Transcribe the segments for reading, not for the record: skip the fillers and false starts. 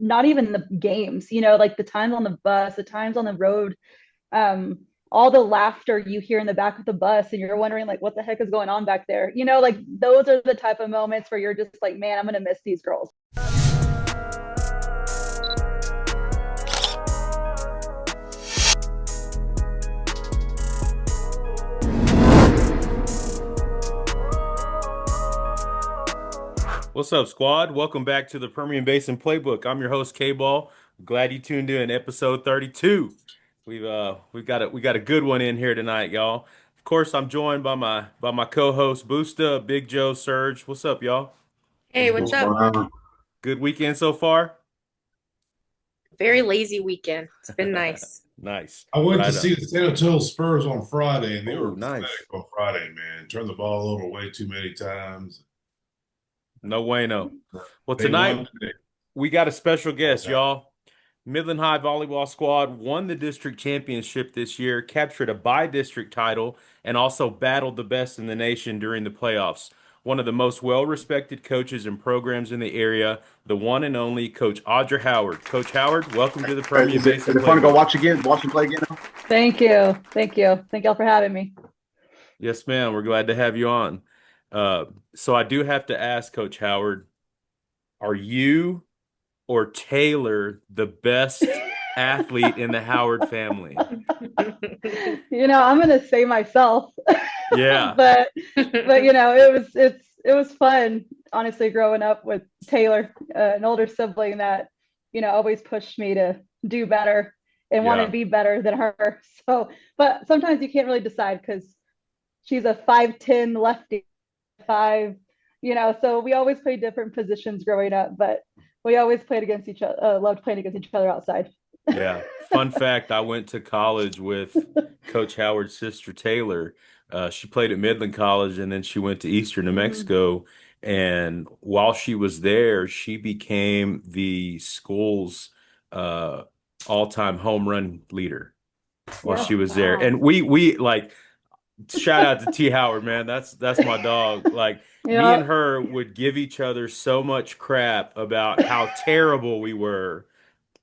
not even the games, like the times on the bus, the times on the road, all the laughter you hear in the back of the bus and you're wondering like what the heck is going on back there. Like those are the type of moments where you're just like, man, I'm going to miss these girls. What's up, squad? Welcome back to the Permian Basin Playbook. I'm your host, KBALL. Glad you tuned in, episode 32. We got a good one in here tonight, y'all. Of course, I'm joined by my co-host Busta, Big Joe, Serg. What's up, y'all? Hey, what's up? Good weekend so far? Very lazy weekend. It's been nice. Nice. I went to Right see up. the San Antonio Spurs on Friday, and they Oh, were pathetic nice. on Friday, man. Turned the ball over way too many times. No way, no. Well, They tonight won today. we got a special guest, Okay. y'all. Midland High volleyball squad won the district championship this year, captured a by-district title, and also battled the best in the nation during the playoffs. One of the most well-respected coaches and programs in the area, the one and only Coach Audra Howard. Coach Howard, welcome to the Permian Is Basin it fun to go Playbook. watch and play again now? Thank you. Thank you. Thank y'all for having me. Yes, ma'am. We're glad to have you on. Uh, so I do have to ask, Coach Howard, are you or Taylor the best athlete in the Howard family? I'm gonna say myself, Yeah. but it was fun, honestly, growing up with Taylor, an older sibling that always pushed me to do better and want to Yeah. be better than her. So, but sometimes you can't really decide because she's a 5'10" lefty, five, so we always played different positions growing up, but we always played against each other, loved playing against each other outside. Yeah. Fun fact, I went to college with Coach Howard's sister Taylor. She played at Midland College and then she went to Eastern New Mm. Mexico. And while she was there, she became the school's uh, all-time home run leader while Yeah. she was there. Wow. And we like shout out to T Howard, man. That's my dog. Like me and Yeah. her would give each other so much crap about how terrible we were.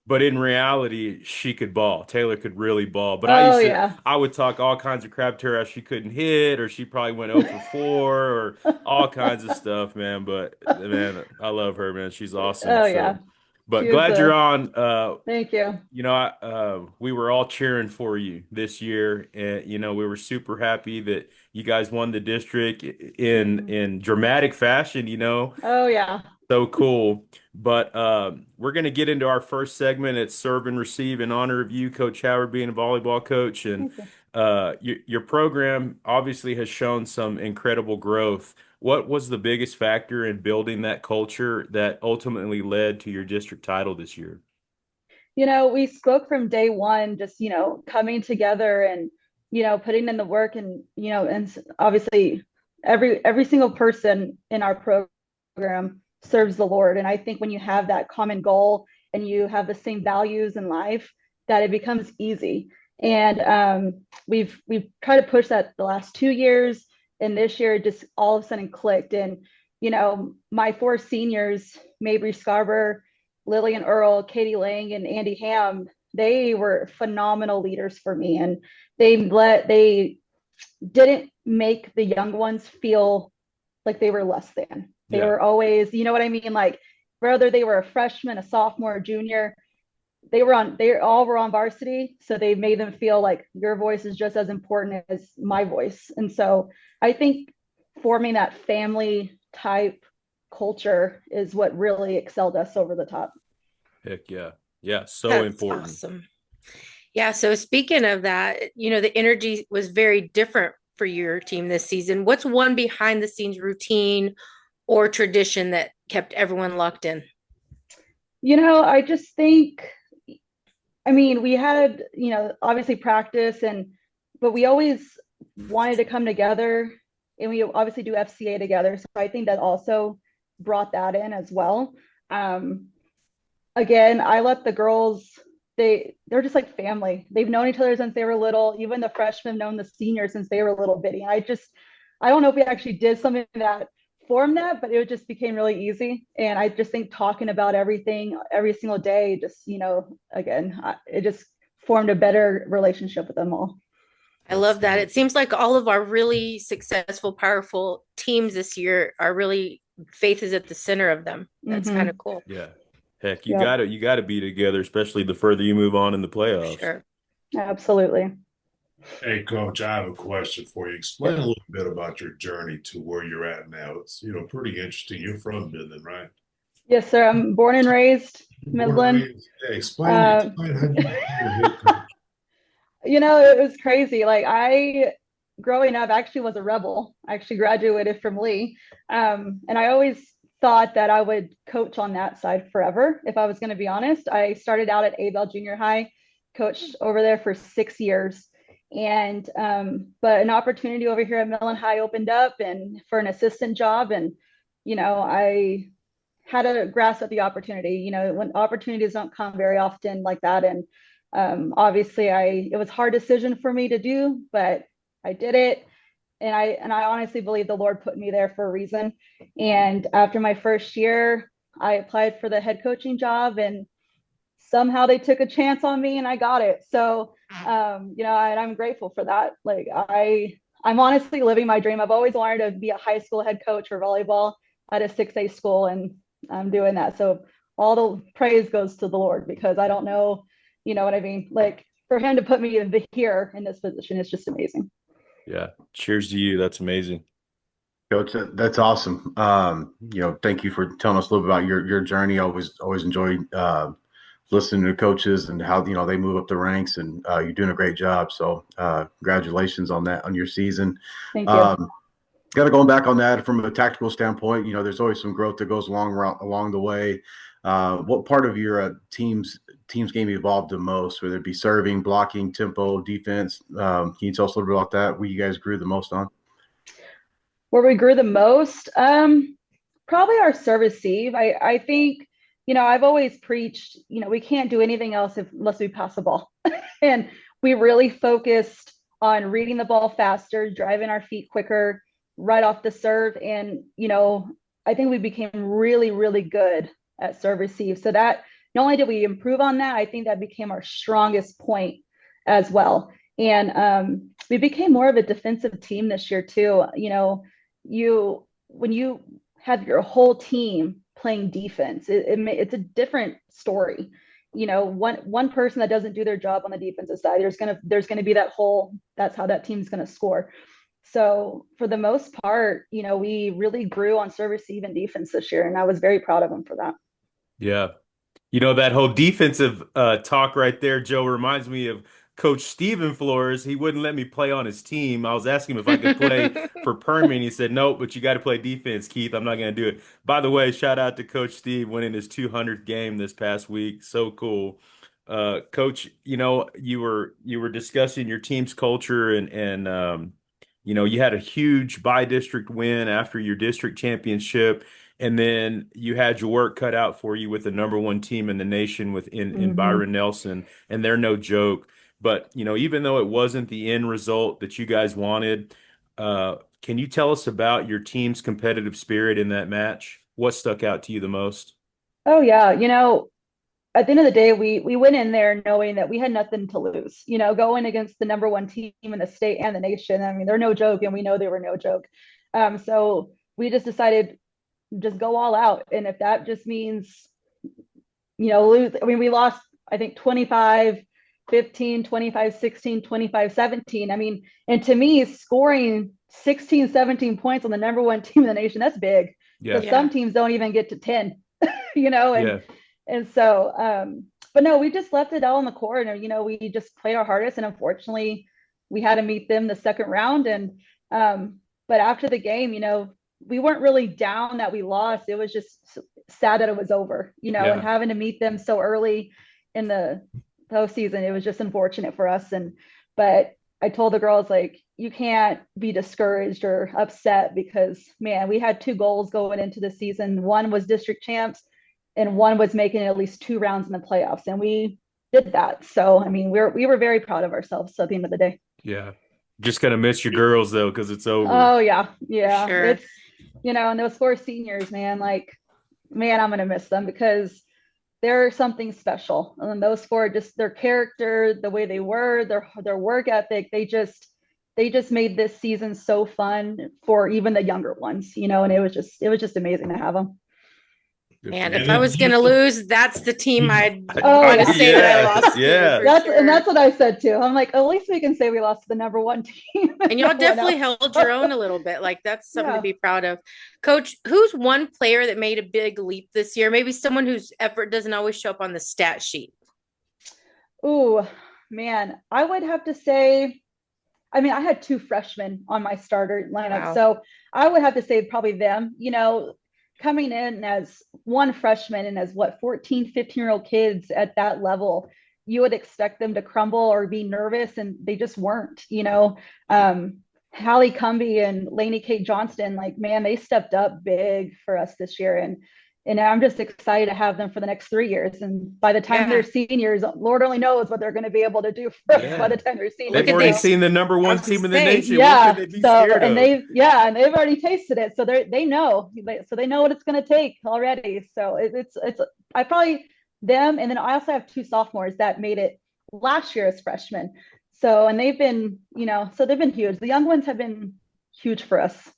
But in reality, she could ball. Taylor could really ball. But Oh yeah. I would talk all kinds of crap to her as she couldn't hit, or she probably went 0 for 4, or all kinds of stuff, man. But man, I love her, man. She's awesome. Oh yeah. So, She but was glad you're a on. Thank you. We were all cheering for you this year, and we were super happy that you guys won the district in Mhm. in dramatic fashion. Oh yeah. So cool. But we're going to get into our first segment. It's serve and receive in honor of you, Coach Howard, being a volleyball coach. And Thank you. your program obviously has shown some incredible growth. What was the biggest factor in building that culture that ultimately led to your district title this year? We spoke from day one, just, coming together and, putting in the work and, and obviously every single person in our program serves the Lord. And I think when you have that common goal and you have the same values in life, that it becomes easy. And we've tried to push that the last 2 years, and this year it just all of a sudden clicked. And my four seniors, Mabry Scarborough, Lillian Earl, Katie Lang, and Andy Ham, they were phenomenal leaders for me. And they didn't make the young ones feel like they were less than. They Yeah. were always, you know what I mean? Like whether they were a freshman, a sophomore, a junior, they all were on varsity. So they made them feel like your voice is just as important as my voice. And so I think forming that family type culture is what really excelled us over the top. Heck yeah. Yeah. So That's important. awesome. Yeah, so speaking of that, the energy was very different for your team this season. What's one behind the scenes routine or tradition that kept everyone locked in? I just think, I mean, we had, obviously practice but we always wanted to come together, and we obviously do FCA together. So I think that also brought that in as well. Um, Again, I let the girls, they're just like family. They've known each other since they were little. Even the freshmen have known the seniors since they were little bitty. I don't know if we actually did something that form that, but it just became really easy. And I just think talking about everything every single day, just, again, it just formed a better relationship with them all. I love that. It seems like all of our really successful, powerful teams this year are really faith is at the center of them. That's kind of cool. Yeah. Heck, Yep. you gotta be together, especially the further you move on in the playoffs. Sure. Absolutely. Hey, Coach, I have a question for you. Explain a little bit about your journey to where you're at now. It's, pretty interesting. You're from Midland, right? Yes, sir. I'm born and raised Born and Midland. raised. Hey, explain how you became a head coach. It was crazy. Like growing up, actually was a rebel. I actually graduated from Lee. And I always thought that I would coach on that side forever, if I was going to be honest. I started out at KBALL Junior High, coached over there for 6 years. And but an opportunity over here at Midland High opened up and for an assistant job. And, I had a grasp at the opportunity, when opportunities don't come very often like that. And obviously it was a hard decision for me to do, but I did it. And I honestly believe the Lord put me there for a reason. And after my first year, I applied for the head coaching job, and somehow they took a chance on me and I got it. So, and I'm grateful for that. Like I'm honestly living my dream. I've always wanted to be a high school head coach for volleyball at a 6A school, and I'm doing that. So all the praise goes to the Lord, because I don't know, you know what I mean? Like, for him to put me here in this position is just amazing. Yeah. Cheers to you. That's amazing. Coach, that's awesome. Thank you for telling us a little bit about your journey. I always enjoy listening to coaches and how they move up the ranks, and you're doing a great job. So congratulations on that, on your season. Thank you. Kind of going back on that from a tactical standpoint, there's always some growth that goes along the way. What part of your team's game evolved the most, whether it be serving, blocking, tempo, defense? Can you tell us a little bit about that? Where you guys grew the most on? Where we grew the most, probably our service receive. I think, I've always preached, we can't do anything else unless we pass the ball. And we really focused on reading the ball faster, driving our feet quicker, right off the serve. And, I think we became really, really good at serve receive. So that not only did we improve on that, I think that became our strongest point as well. And we became more of a defensive team this year too. When you have your whole team playing defense, it's a different story. One person that doesn't do their job on the defensive side, there's gonna be that hole. That's how that team's gonna score. So for the most part, we really grew on serve receive and defense this year, and I was very proud of them for that. Yeah. That whole defensive talk right there, Joe, reminds me of Coach Steven Flores. He wouldn't let me play on his team. I was asking him if I could play for Permian. He said, nope, but you got to play defense, Keith. I'm not going to do it. By the way, shout out to Coach Steve winning his 200th game this past week. So cool. Coach, you were discussing your team's culture and you had a huge by-district win after your district championship. And then you had your work cut out for you with the number one team in the nation in Byron Nelson, and they're no joke. But, even though it wasn't the end result that you guys wanted, can you tell us about your team's competitive spirit in that match? What stuck out to you the most? Oh yeah, at the end of the day, we went in there knowing that we had nothing to lose. Going against the number one team in the state and the nation. I mean, they're no joke, and we know they were no joke. So we just decided, just go all out. And if that just means, lose, I mean, we lost, I think 25-15, 25-16, 25-17. I mean, and to me, scoring 16, 17 points on the number one team in the nation, that's big. Yeah. Because some teams don't even get to 10, and so, but no, we just left it all in the court, and, we just played our hardest, and unfortunately we had to meet them the second round. And, but after the game, we weren't really down that we lost. It was just sad that it was over, and having to meet them so early in the postseason, it was just unfortunate for us. But I told the girls, like, you can't be discouraged or upset, because, man, we had 2 goals going into the season. One was district champs, and one was making at least 2 rounds in the playoffs. And we did that. So, I mean, we were very proud of ourselves at the end of the day. Yeah. Just gonna miss your girls though, because it's over. Oh yeah. Yeah. Sure. and those 4 seniors, man, like, man, I'm gonna miss them because they're something special. And those 4, just their character, the way they were, their work ethic, they just made this season so fun for even the younger ones, and it was just amazing to have them. Man, if I was going to lose, that's the team I'd Oh, want yeah. to say that I lost to. Yeah. for sure. And that's what I said too. I'm like, at least we can say we lost to the number 1 team. And y'all No one definitely else. held your own a little bit. Like, that's something Yeah. to be proud of. Coach, who's one player that made a big leap this year? Maybe someone whose effort doesn't always show up on the stat sheet. Ooh, man, I would have to say, I mean, I had 2 freshmen on my starter lineup. Wow. So I would have to say probably them, coming in as one freshman and as 14, 15-year-old kids at that level, you would expect them to crumble or be nervous, and they just weren't, Hallie Cumby and Lainey Kate Johnston, like, man, they stepped up big for us this year. And I'm just excited to have them for the next 3 years. And by the time they're seniors, Lord only knows what they're going to be able to do by the time they're seniors. They've already seen the number 1 team in the nation. Yeah. What could they be scared of? And they've already tasted it. So they know what it's going to take already. So it's I probably them. And then I also have 2 sophomores that made it last year as freshmen. So, and they've been, so they've been huge. The young ones have been huge for us.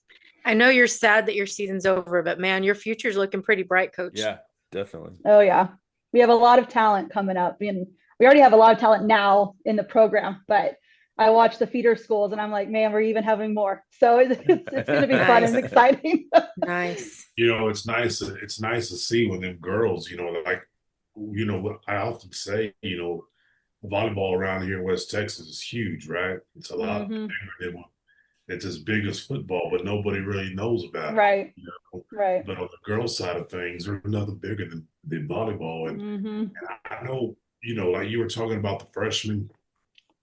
I know you're sad that your season's over, but man, your future's looking pretty bright, Coach. Yeah, definitely. Oh yeah. We have a lot of talent coming up. And we already have a lot of talent now in the program, but I watch the feeder schools and I'm like, man, we're even having more. So it's going to be fun and exciting. Nice. It's nice. It's nice to see when them girls, what I often say, volleyball around here in West Texas is huge, right? It's a lot bigger than it's as big as football, but nobody really knows about it. Right. Right. But on the girls' side of things, they're nothing bigger than volleyball. And I know, like you were talking about the freshmen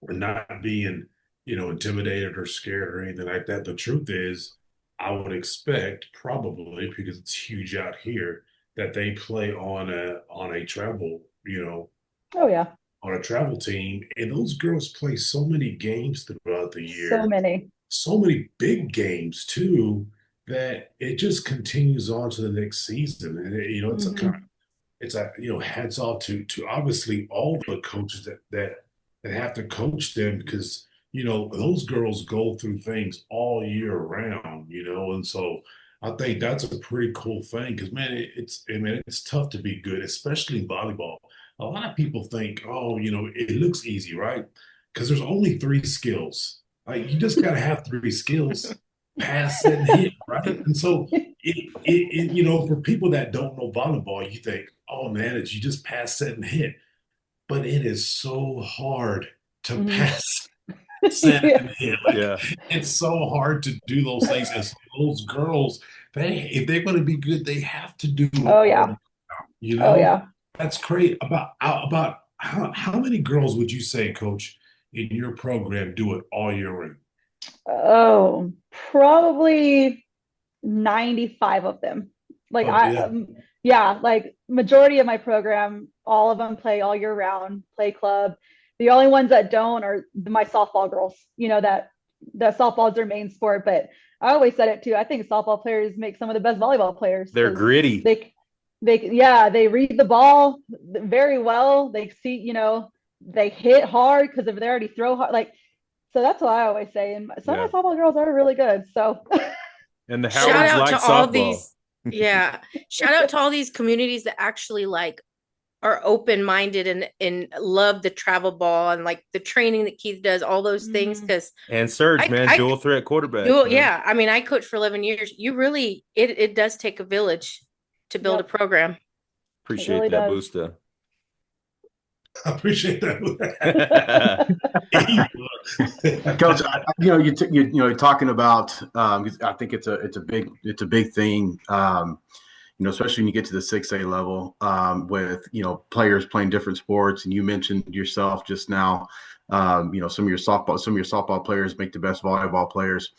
and not being, intimidated or scared or anything like that. The truth is, I would expect probably, because it's huge out here, that they play on a travel, Oh yeah. on a travel team. And those girls play so many games throughout the year. So many big games too, that it just continues on to the next season. And it's a hats off to obviously all the coaches that have to coach them, because those girls go through things all year round, and so I think that's a pretty cool thing, because man, it's tough to be good, especially in volleyball. A lot of people think, oh, it looks easy, right? Because there's only 3 skills. Like, you just gotta have 3 skills: pass, set, and hit, right? And so for people that don't know volleyball, you think, oh man, you just pass, set, and hit. But it is so hard to pass, set, and hit. It's so hard to do those things. And so those girls, if they're going to be good, they have to do it. Oh yeah. Oh yeah. That's great. About how many girls would you say, Coach, in your program do it all year round? Oh, probably 95 of them. Like like majority of my program, all of them play all year round, play club. The only ones that don't are my softball girls, that softball is their main sport. But I always said it too. I think softball players make some of the best volleyball players. They're gritty. They read the ball very well. They see, they hit hard because if they already throw hard, so that's what I always say. And some of the softball girls are really good. So, and the shout Howards out like to softball. all these. Yeah. Shout out to all these communities that actually are open-minded and love the travel ball and the training that Keith does, all those things. And Serg, dual threat quarterback. Yeah. I mean, I coached for 11 years. You really, it does take a village to build a program. Appreciate really that, does. Busta. I appreciate that. Coach, you're talking about. I think it's a big thing. Especially when you get to the 6A level, with players playing different sports, and you mentioned yourself just now. Some of your softball players make the best volleyball players.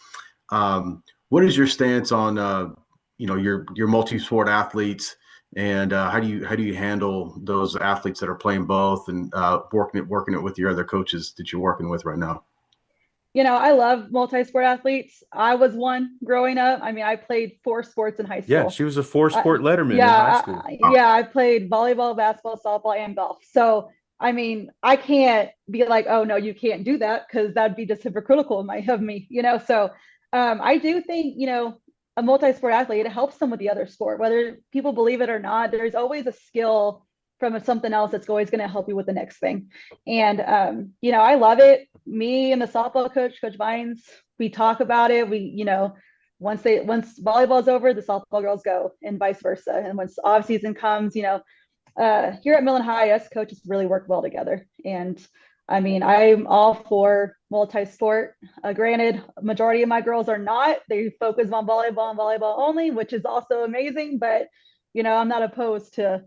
What is your stance on your multi-sport athletes? And how do you handle those athletes that are playing both and working it with your other coaches that you're working with right now? I love multi-sport athletes. I was one growing up. I mean, I played 4 sports in high Yeah, school. she was a four-sport letterman in high Yeah, school. yeah, I played volleyball, basketball, softball, and golf. So, I mean, I can't be like, oh no, you can't do that because that'd be just hypocritical of me. So I do think, a multi-sport athlete, it helps them with the other sport, whether people believe it or not. There's always a skill from something else that's always going to help you with the next thing. And I love it. Me and the softball coach, Coach Vines, we talk about it. Once volleyball's over, the softball girls go, and vice versa. And once off season comes, here at Midland High, us coaches really work well together. And I mean, I'm all for multi-sport. Granted, majority of my girls are not. They focus on volleyball and volleyball only, which is also amazing. But I'm not opposed to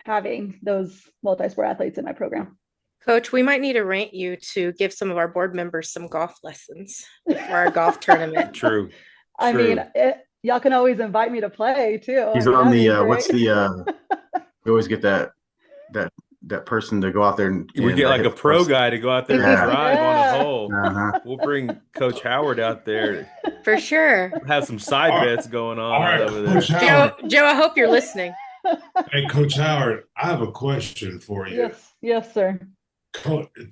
having those multi-sport athletes in my program. Coach, we might need to rank you to give some of our board members some golf lessons for our golf tournament. True. I mean, y'all can always invite me to play too. He's on the what's the we always get that person to go out there and we get like a pro guy to go out there and drive on a hole. Uh-huh. We'll bring Coach Howard out there for sure. Have some side bets going on over there. Joe, I hope you're listening. Hey, Coach Howard, I have a question for you. Yes, sir.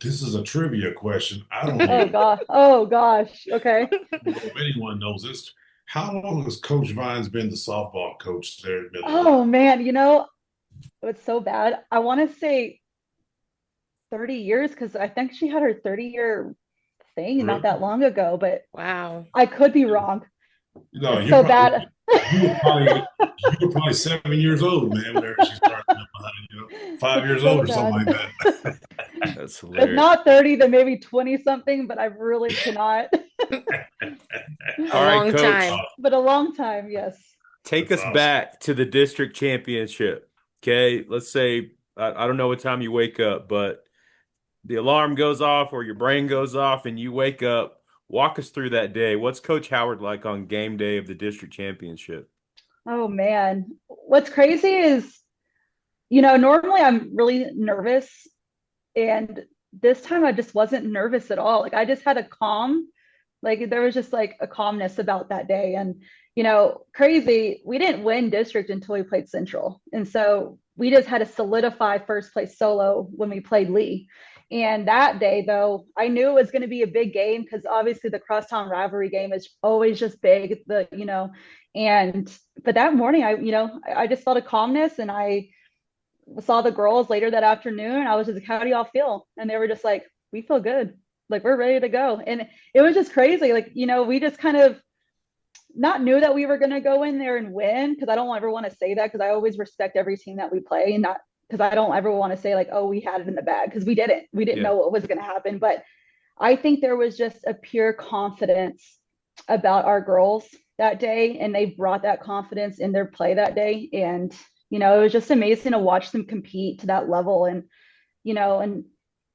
This is a trivia question. I don't know. Oh gosh. Okay. If anyone knows this, how long has Coach Vines been the softball coach there at Midland? Oh man, it's so bad. I want to say 30 years because I think she had her 30-year thing not that long ago, but wow, I could be wrong. No, you're so bad. You were probably 7 years old, man, whenever she started. 5 years old or something like that. That's hilarious. If not 30, then maybe 20 something, but I really cannot. All right, Coach. Time. But a long time, yes. Take us back to the district championship. Okay, let's say I don't know what time you wake up, but the alarm goes off or your brain goes off and you wake up. Walk us through that day. What's Coach Howard like on game day of the district championship? Oh man, what's crazy is, normally I'm really nervous, and this time I just wasn't nervous at all. Like I just had a calm, like there was just like a calmness about that day. And crazy, we didn't win district until we played Central, and so we just had to solidify first place solo when we played Lee. And that day, though, I knew it was going to be a big game because obviously the crosstown rivalry game is always just big, but that morning, I just felt a calmness, and I saw the girls later that afternoon. I was just like, how do y'all feel? And they were just like, we feel good. Like, we're ready to go. And it was just crazy. Like, we just kind of not knew that we were going to go in there and win, because I don't ever want to say that, because I always respect every team that we play, and not because I don't ever want to say like, oh, we had it in the bag, because we didn't know what was going to happen. But I think there was just a pure confidence about our girls that day, and they brought that confidence in their play that day. And it was just amazing to watch them compete to that level, and and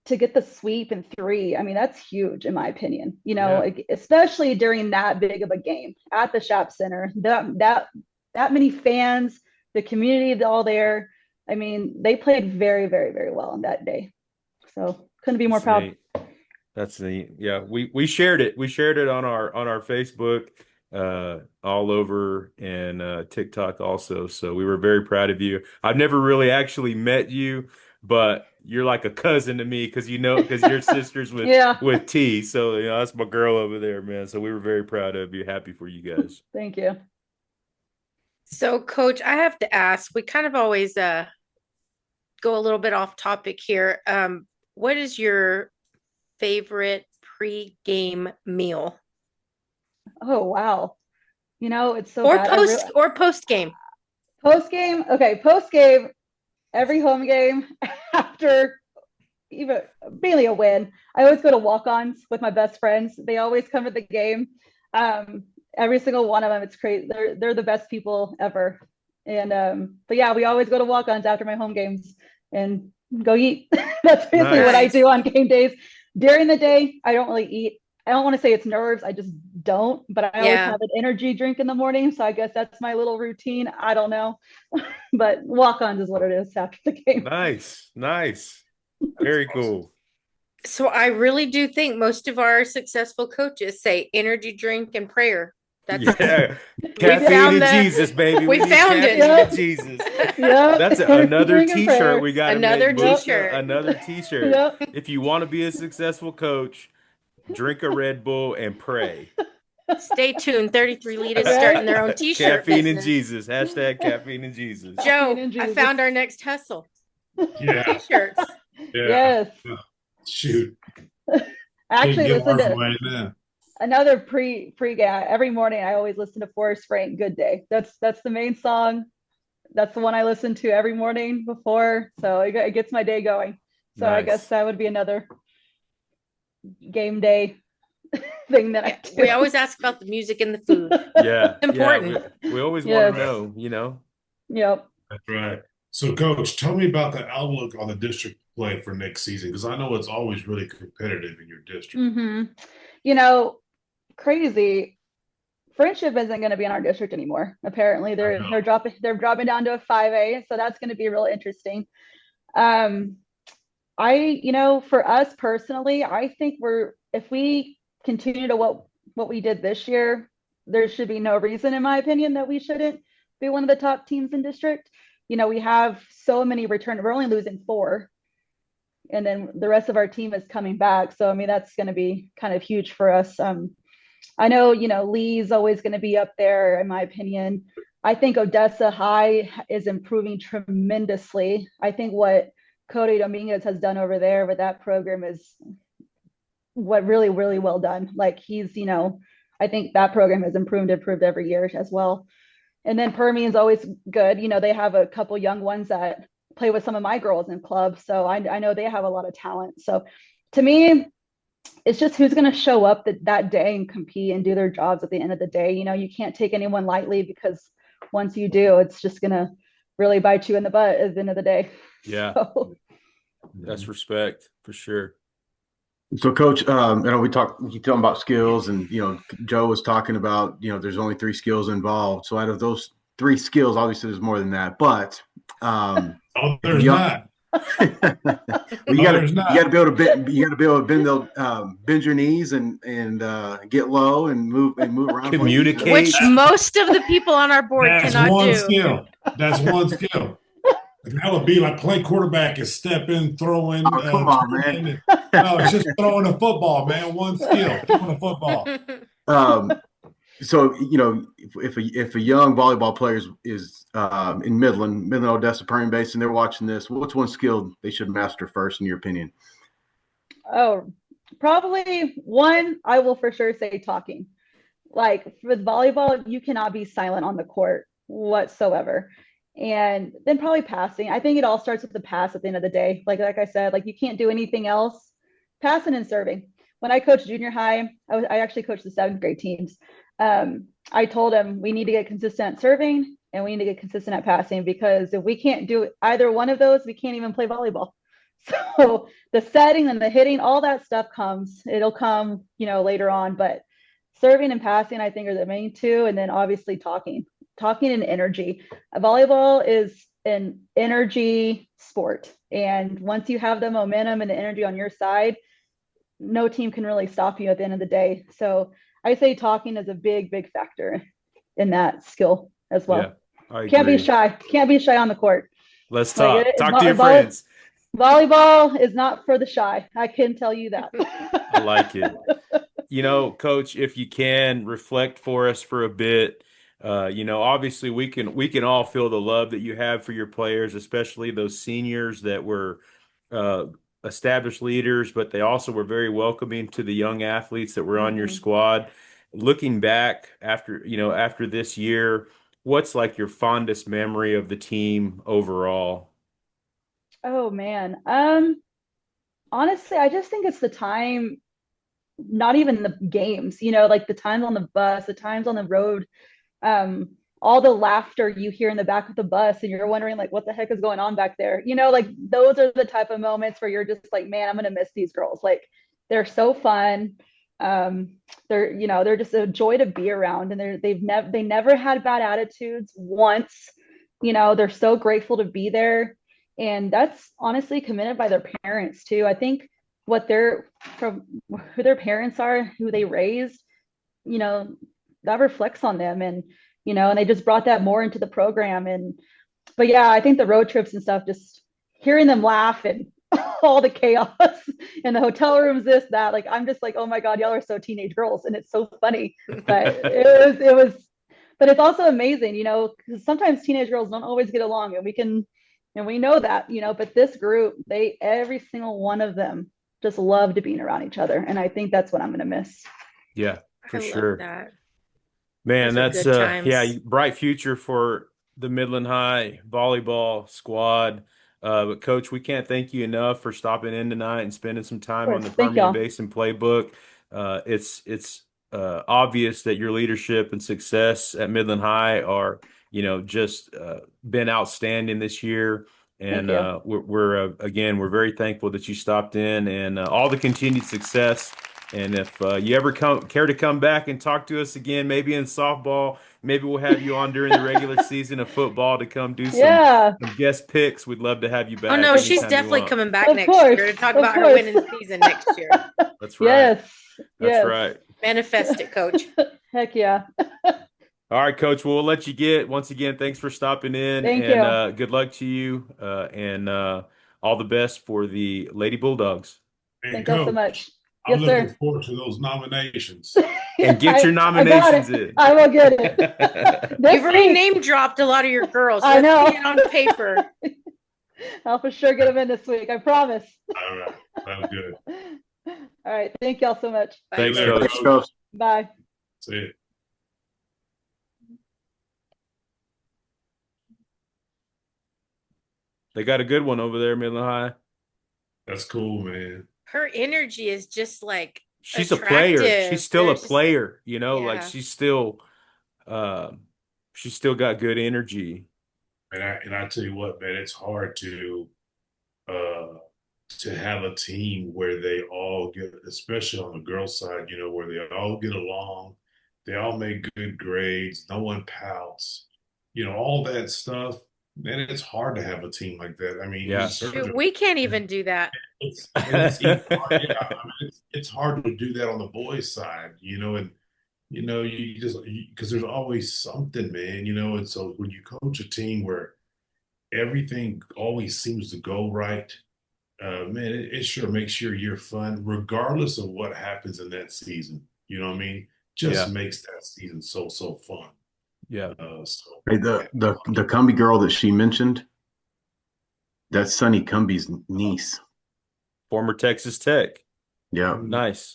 to get the sweep in 3. I mean, that's huge in my opinion. Like, especially during that big of a game at the Shop Center, that many fans, the community all there. I mean, they played very, very, very well on that day. So couldn't be more proud. That's neat. Yeah, we shared it. We shared it on our Facebook, all over, and TikTok also. So we were very proud of you. I've never really actually met you, but you're like a cousin to me because your sister's with T. So that's my girl over there, man. So we were very proud of you. Happy for you guys. Thank you. So, Coach, I have to ask, we kind of always go a little bit off topic here. What is your favorite pre-game meal? Oh, wow. It's so or bad. Post-game. Post-game. Okay, post-game, every home game after even mainly a win, I always go to walk-ons with my best friends. They always come to the game. Every single one of them, it's crazy. They're the best people ever. And but yeah, we always go to walk-ons after my home games and go eat. That's basically what I do on game days. During the day, I don't really eat. I don't want to say it's nerves. I just don't. But I always have an energy drink in the morning. So I guess that's my little routine. I don't know. But walk-ons is what it is after the game. Nice. Very cool. So I really do think most of our successful coaches say energy drink and prayer. That's Yeah, we caffeine found and the Jesus, baby. we need found it. caffeine and Jesus. Yep. That's Energy another drink and T-shirt prayer. we got to Another make, Busta. T-shirt. Another T-shirt. Yep. If you want to be a successful coach, drink a Red Bull and pray. Stay tuned. 33 leaders Right? starting their own T-shirt Caffeine and business. Jesus. Hashtag caffeine and Jesus. Joe, Caffeine and I Jesus. found our next hustle. Yeah. T-shirts. Yeah. Yes. Shoot. Actually, Can't give listen ours to away now. another pre-game. Every morning, I always listen to Forrest Frank, "Good Day." That's the main song. That's the one I listen to every morning before, so it gets my day going. So I guess Nice. that would be another game day thing that I do. We always ask about the music and the food. Yeah. It's important. Yeah, we always Yes. want to know, you know. Yep. That's right. So, Coach, tell me about the outlook on the district play for next season, because I know it's always really competitive in your district. Mm-hmm. You know, crazy. Friendship isn't going to be in our district anymore. Apparently, they're dropping down to a 5A, so that's going to be real interesting. For us personally, I think if we continue to what we did this year, there should be no reason, in my opinion, that we shouldn't be one of the top teams in district. We have so many return. We're only losing 4, and then the rest of our team is coming back. So I mean, that's going to be kind of huge for us. I know, Lee's always going to be up there, in my opinion. I think Odessa High is improving tremendously. I think what Cody Dominguez has done over there with that program is what really, really well done. Like I think that program has improved every year as well. And then Permian's always good. They have a couple young ones that play with some of my girls in clubs. So I know they have a lot of talent. So to me, it's just who's going to show up that day and compete and do their jobs at the end of the day. You can't take anyone lightly, because once you do, it's just going to really bite you in the butt at the end of the day. Yeah. So. That's respect for sure. So, Coach, you talking about skills, and Joe was talking about there's only 3 skills involved. So, out of those 3 skills, obviously there's more than that. But there's not. Well, you got to be able to bend your knees and get low and move around. Communicate, which most of the people on our board cannot do. That's one skill. That would be like play quarterback is step in, throw in. Oh, come on, man. No, it's just throwing a football, man. One skill, throwing a football. So if a young volleyball player is in Midland, Odessa, Permian Basin, they're watching this, what's one skill they should master first, in your opinion? Oh, probably one. I will for sure say talking. Like with volleyball, you cannot be silent on the court whatsoever. And then probably passing. I think it all starts with the pass at the end of the day. Like I said, like you can't do anything else. Passing and serving. When I coached junior high, I actually coached the 7th grade teams. I told them we need to get consistent at serving and we need to get consistent at passing, because if we can't do either one of those, we can't even play volleyball. So the setting and the hitting, all that stuff it'll come, later on, but serving and passing, I think, are the main 2. And then obviously talking and energy. Volleyball is an energy sport. And once you have the momentum and the energy on your side, no team can really stop you at the end of the day. So I say talking is a big, big factor in that skill as well. Yeah, can't be shy on the court. Let's talk. Talk to your friends. Volleyball is not for the shy. I can tell you that. I like it. Coach, if you can reflect for us for a bit, obviously we can all feel the love that you have for your players, especially those seniors that were established leaders, but they also were very welcoming to the young athletes that were on your squad. Looking back after this year, what's like your fondest memory of the team overall? Oh man. Honestly, I just think it's the time, not even the games, like the times on the bus, the times on the road, all the laughter you hear in the back of the bus and you're wondering like what the heck is going on back there. Like those are the type of moments where you're just like, man, I'm going to miss these girls. Like they're so fun. They're just a joy to be around, and they never had bad attitudes once. They're so grateful to be there. And that's honestly committed by their parents too. I think what they're from, who their parents are, who they raised, that reflects on them. And, and they just brought that more into the program. But yeah, I think the road trips and stuff, just hearing them laugh and all the chaos in the hotel rooms, this, that, like, I'm just like, oh my God, y'all are so teenage girls. And it's so funny, but it was, but it's also amazing, because sometimes teenage girls don't always get along, and we know that, but this group, every single one of them just loved being around each other. And I think that's what I'm going to miss. Yeah, for I sure. love that. Man, Those are that's good times. bright future for the Midland High volleyball squad. But Coach, we can't thank you enough for stopping in tonight and spending some time on the Thank Permian y'all. Basin Playbook. It's obvious that your leadership and success at Midland High are, just been outstanding this year. And Thank you. we're very thankful that you stopped in, and all the continued success. And if you ever care to come back and talk to us again, maybe in softball, maybe we'll have you on during the regular season of football to come do some guest picks. We'd love to have you back. Oh no, she's anytime you definitely want. coming back Of next course, year to talk of about her course. winning season next year. That's right. Yes. That's right. Manifest it, Coach. Heck yeah. All right, Coach. Well, we'll let you get. Once again, thanks for stopping in, Thank and you. good luck to you, and all the best for the Lady Bulldogs. And Thank y'all so much. I'm Yes, looking sir. forward to those nominations. And get your nominations in. I will get it. You've already name dropped a lot of your girls. I know. See it on paper. I'll for sure get them in this week. I promise. All right. That's good. All right. Thank y'all so much. Thanks, Later, Coach. Coach. Bye. See it. They got a good one over there, Midland High. That's cool, man. Her energy is just like She's attractive. a player. She's still They're a player, like yeah. she's still got good energy. And I tell you what, man, it's hard to have a team where they all get, especially on the girls' side, where they all get along, they all make good grades, no one pouts, all that stuff. Man, it's hard to have a team like that. I mean, Yeah. Shoot, we can't even do that. It's hard to do that on the boys' side, and you just because there's always something, man, and so when you coach a team where everything always seems to go right, man, it sure makes your year fun, regardless of what happens in that season. You know what I mean? Just makes that season so fun. Yeah. Hey, the Cumbie girl that she mentioned, that's Sonny Cumbie's niece. Former Texas Tech. Yeah. Nice.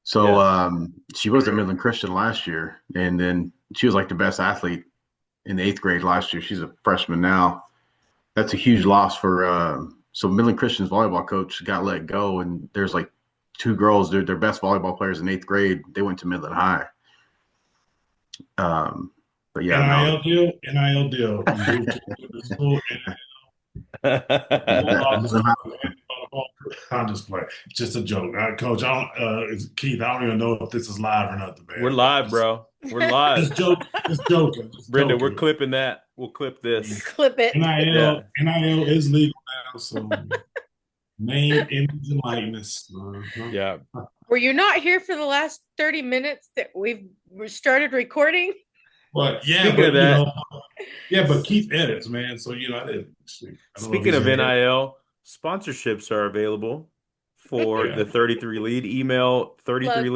So she was at Midland Christian last year, and then she was like the best athlete in the 8th grade last year. She's a freshman now. That's a huge loss for so Midland Christian's volleyball coach got let go, and there's like 2 girls, they're best volleyball players in 8th grade. They went to Midland High. But yeah, NIL deal. Moved to the school. I'm just playing. Just a joke. Coach, Keith, I don't even know if this is live or not. We're live, bro. We're live. Just joking. Brenda, we're clipping that. We'll clip this. Clip it. NIL is legal now, so name, image, and likeness. Yeah. Were you not here for the last 30 minutes that we started recording? But Speaking of that, but Keith edits, man. So I didn't. Speaking of NIL, sponsorships are available for the 33 Lead. Email 33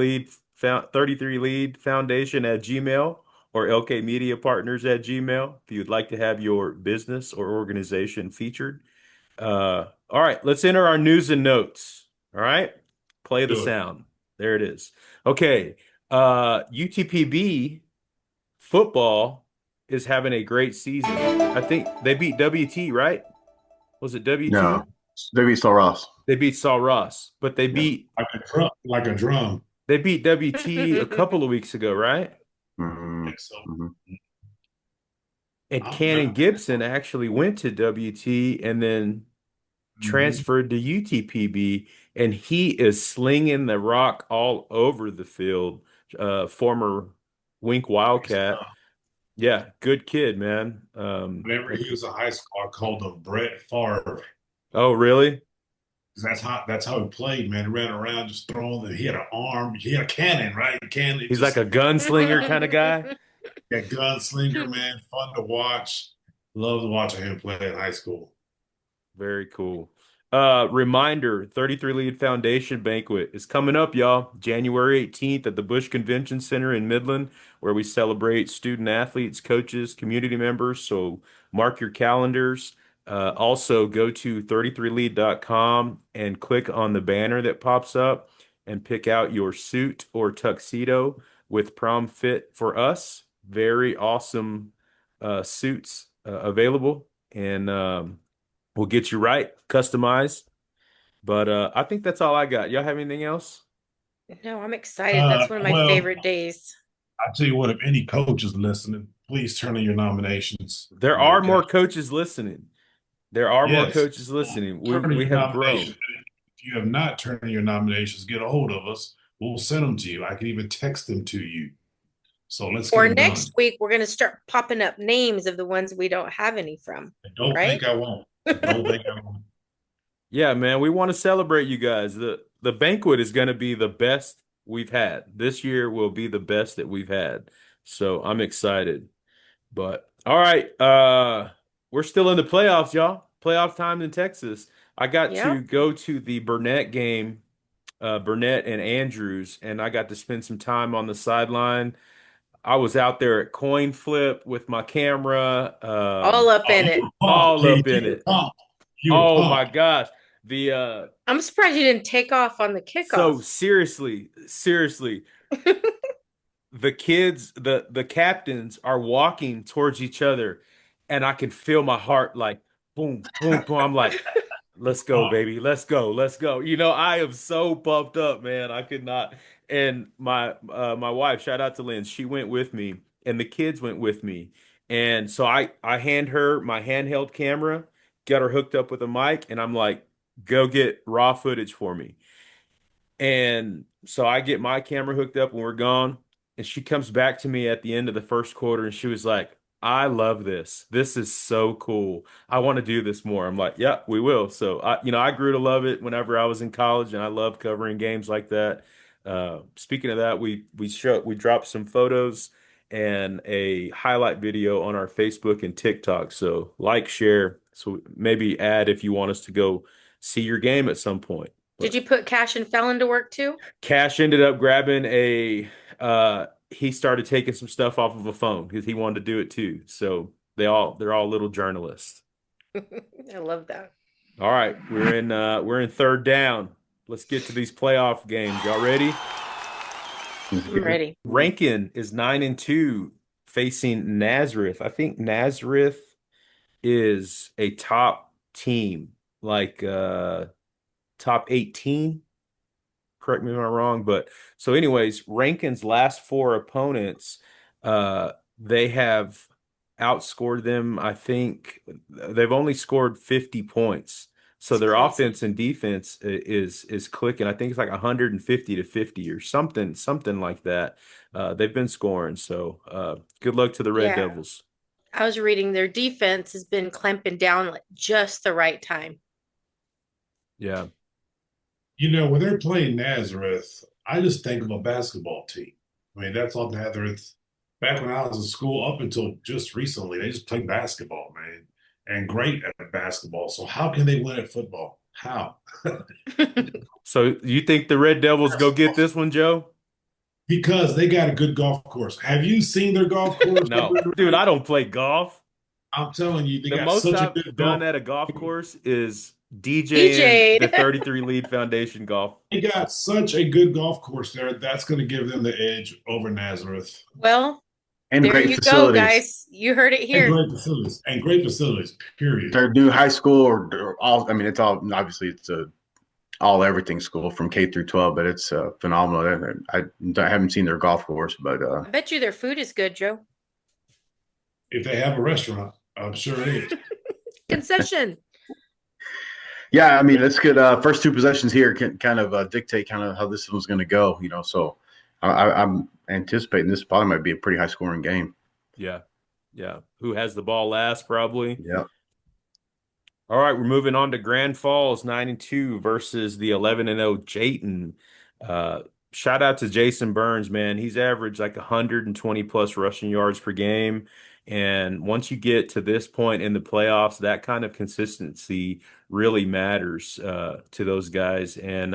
Lead Foundation at Gmail or LK Media Partners at Gmail if you'd like to have your business or organization featured. All right, let's enter our news and notes. All right, play the sound. There it is. Okay, UTPB football is having a great season. I think they beat WT, right? Was it WT? No, they beat Saul Ross. They beat Saul Ross, but they beat like a drum. They beat WT a couple of weeks ago, right? Mm-hmm. Mm-hmm. And Cannon Gibson actually went to WT and then transferred to UTPB, and he is slinging the rock all over the field. Former Wink Wildcat. Yeah, good kid, man. Whenever he was in high school, I called him Brett Favre. Oh, really? That's how he played, man. He ran around just throwing. He had an arm. He had a cannon, right? A cannon. He's like Just a gunslinger kind of guy. that gunslinger, man. Fun to watch. Loved watching him play in high school. Very cool. Reminder, 33 Lead Foundation Banquet is coming up, y'all. January 18th at the Bush Convention Center in Midland, where we celebrate student athletes, coaches, community members. So mark your calendars. Also, go to 33lead.com and click on the banner that pops up and pick out your suit or tuxedo with prom fit for us. Very awesome suits available. And we'll get you right, customized. But I think that's all I got. Y'all have anything else? No, I'm excited. That's one of my Well, favorite days. I'll tell you what, if any coach is listening, please turn in your nominations. There are more coaches listening. There are more Yes. coaches listening. Turn in We your have grown. nominations. If you have not turned in your nominations, get a hold of us. We'll send them to you. I can even text them to you. So let's get Or them next done. week, we're going to start popping up names of the ones we don't have any from. Don't right? think I won't. Don't think I won't. Yeah, man, we want to celebrate you guys. The banquet is going to be the best we've had. This year will be the best that we've had. So I'm excited. But all right, we're still in the playoffs, y'all. Playoff time in Texas. I got Yeah. to go to the Burnett game, Burnett and Andrews, and I got to spend some time on the sideline. I was out there at coin flip with my camera, All up in it. all up in it. You were Oh my pumped. gosh. The I'm surprised you didn't take off on the so kickoff. seriously, the kids, the captains are walking towards each other, and I can feel my heart like boom, boom, boom. I'm like, let's go, baby. Let's go. Let's go. I am so pumped up, man. I could not. And my wife, shout out to Lynn, she went with me, and the kids went with me. And so I hand her my handheld camera, got her hooked up with a mic, and I'm like, go get raw footage for me. And so I get my camera hooked up when we're gone, and she comes back to me at the end of the first quarter and she was like, I love this. This is so cool. I want to do this more. I'm like, yeah, we will. So I grew to love it whenever I was in college, and I love covering games like that. Speaking of that, we dropped some photos and a highlight video on our Facebook and TikTok. So like, share, so maybe add if you want us to go see your game at some point. Did you put Cash and Felon to work too? Cash ended up grabbing he started taking some stuff off of a phone because he wanted to do it too. So they're all little journalists. I love that. All right, we're in third down. Let's get to these playoff games. Y'all ready? I'm ready. Rankin is 9-2 facing Nazareth. I think Nazareth is a top team, like top 18. Correct me if I'm wrong, but so anyways, Rankin's last four opponents, they have outscored them. I think they've only scored 50 points. So their offense and defense is clicking. I think it's like 150 to 50 or something like that. They've been scoring. So good luck to the Red Devils. I was reading their defense has been clamping down at just the right time. Yeah. When they're playing Nazareth, I just think of a basketball team. I mean, that's all Nazareth. Back when I was in school, up until just recently, they just played basketball, man, and great at basketball. So how can they win at football? How? So you think the Red Devils go get this one, Joe? Because they got a good golf course. Have you seen their golf course? No, dude, I don't play golf. I'm telling you, they The got most such a I've good done golf. at a golf course is DJing the 33 Lead Foundation golf. They got such a good golf course there. That's going to give them the edge over Nazareth. Well, and there great you facilities. go, guys. You heard it here. And great facilities. Period. Their new high school or all. I mean, it's all obviously it's a all everything school from K through 12, but it's phenomenal. I haven't seen their golf course, but I bet you their food is good, Joe. If they have a restaurant, I'm sure it is. Concession. Yeah, I mean, let's get first two possessions here can kind of dictate kind of how this one's going to go. So I'm anticipating this probably might be a pretty high scoring game. Yeah. Who has the ball last? Probably. Yeah. All right, we're moving on to Grand Falls 9-2 versus the 11-0 Jayton. Shout out to Jason Burns, man. He's averaged like 120 plus rushing yards per game. And once you get to this point in the playoffs, that kind of consistency really matters to those guys. And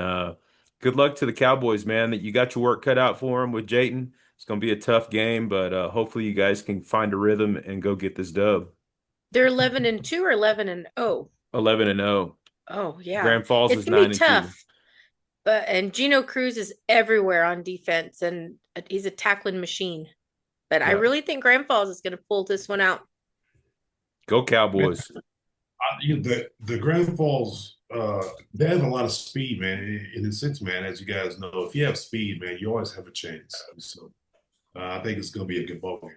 good luck to the Cowboys, man. That you got your work cut out for them with Jayton. It's going to be a tough game, but hopefully you guys can find a rhythm and go get this dub. They're 11-2 or 11-0? 11-0. Oh, yeah. Grand Falls It's is gonna be 9-2. tough. And Gino Cruz is everywhere on defense, and he's a tackling machine. But I Yeah. really think Grand Falls is going to pull this one out. Go Cowboys. The Grand Falls, they have a lot of speed, man. In the 6-man, as you guys know, if you have speed, man, you always have a chance. So I think it's going to be a good ball game.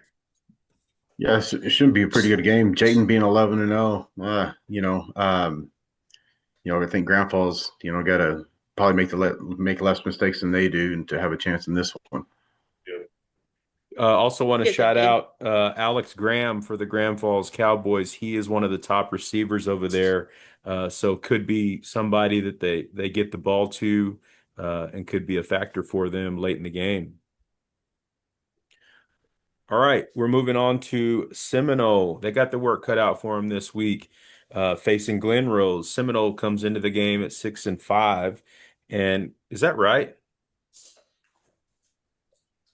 Yes, it should be a pretty good game. Jayton being 11-0, I think Grand Falls, got to probably make less mistakes than they do, and to have a chance in this one. Also want to shout out Alex Graham for the Grand Falls Cowboys. He is one of the top receivers over there, so could be somebody that they get the ball to, and could be a factor for them late in the game. All right, we're moving on to Seminole. They got the work cut out for them this week, facing Glen Rose. Seminole comes into the game at 6-5, and is that right?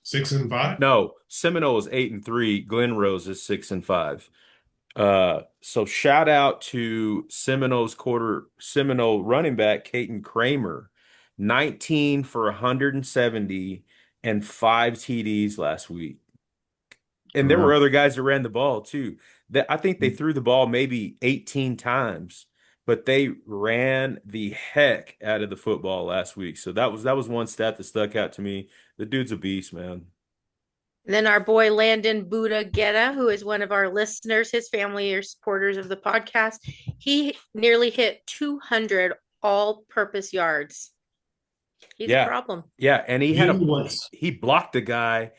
6-5? No, Seminole is 8-3. Glen Rose is 6-5. So shout out to Seminole running back Caden Kramer, 19 for 170 and 5 TDs last week. And there were other guys that ran the ball too. I think they threw the ball maybe 18 times, but they ran the heck out of the football last week. So that was one stat that stuck out to me. The dude's a beast, man. And then our boy Landon Buddha Guetta, who is one of our listeners, his family are supporters of the podcast. He nearly hit 200 all-purpose yards. He's a problem. Yeah, and he blocked a guy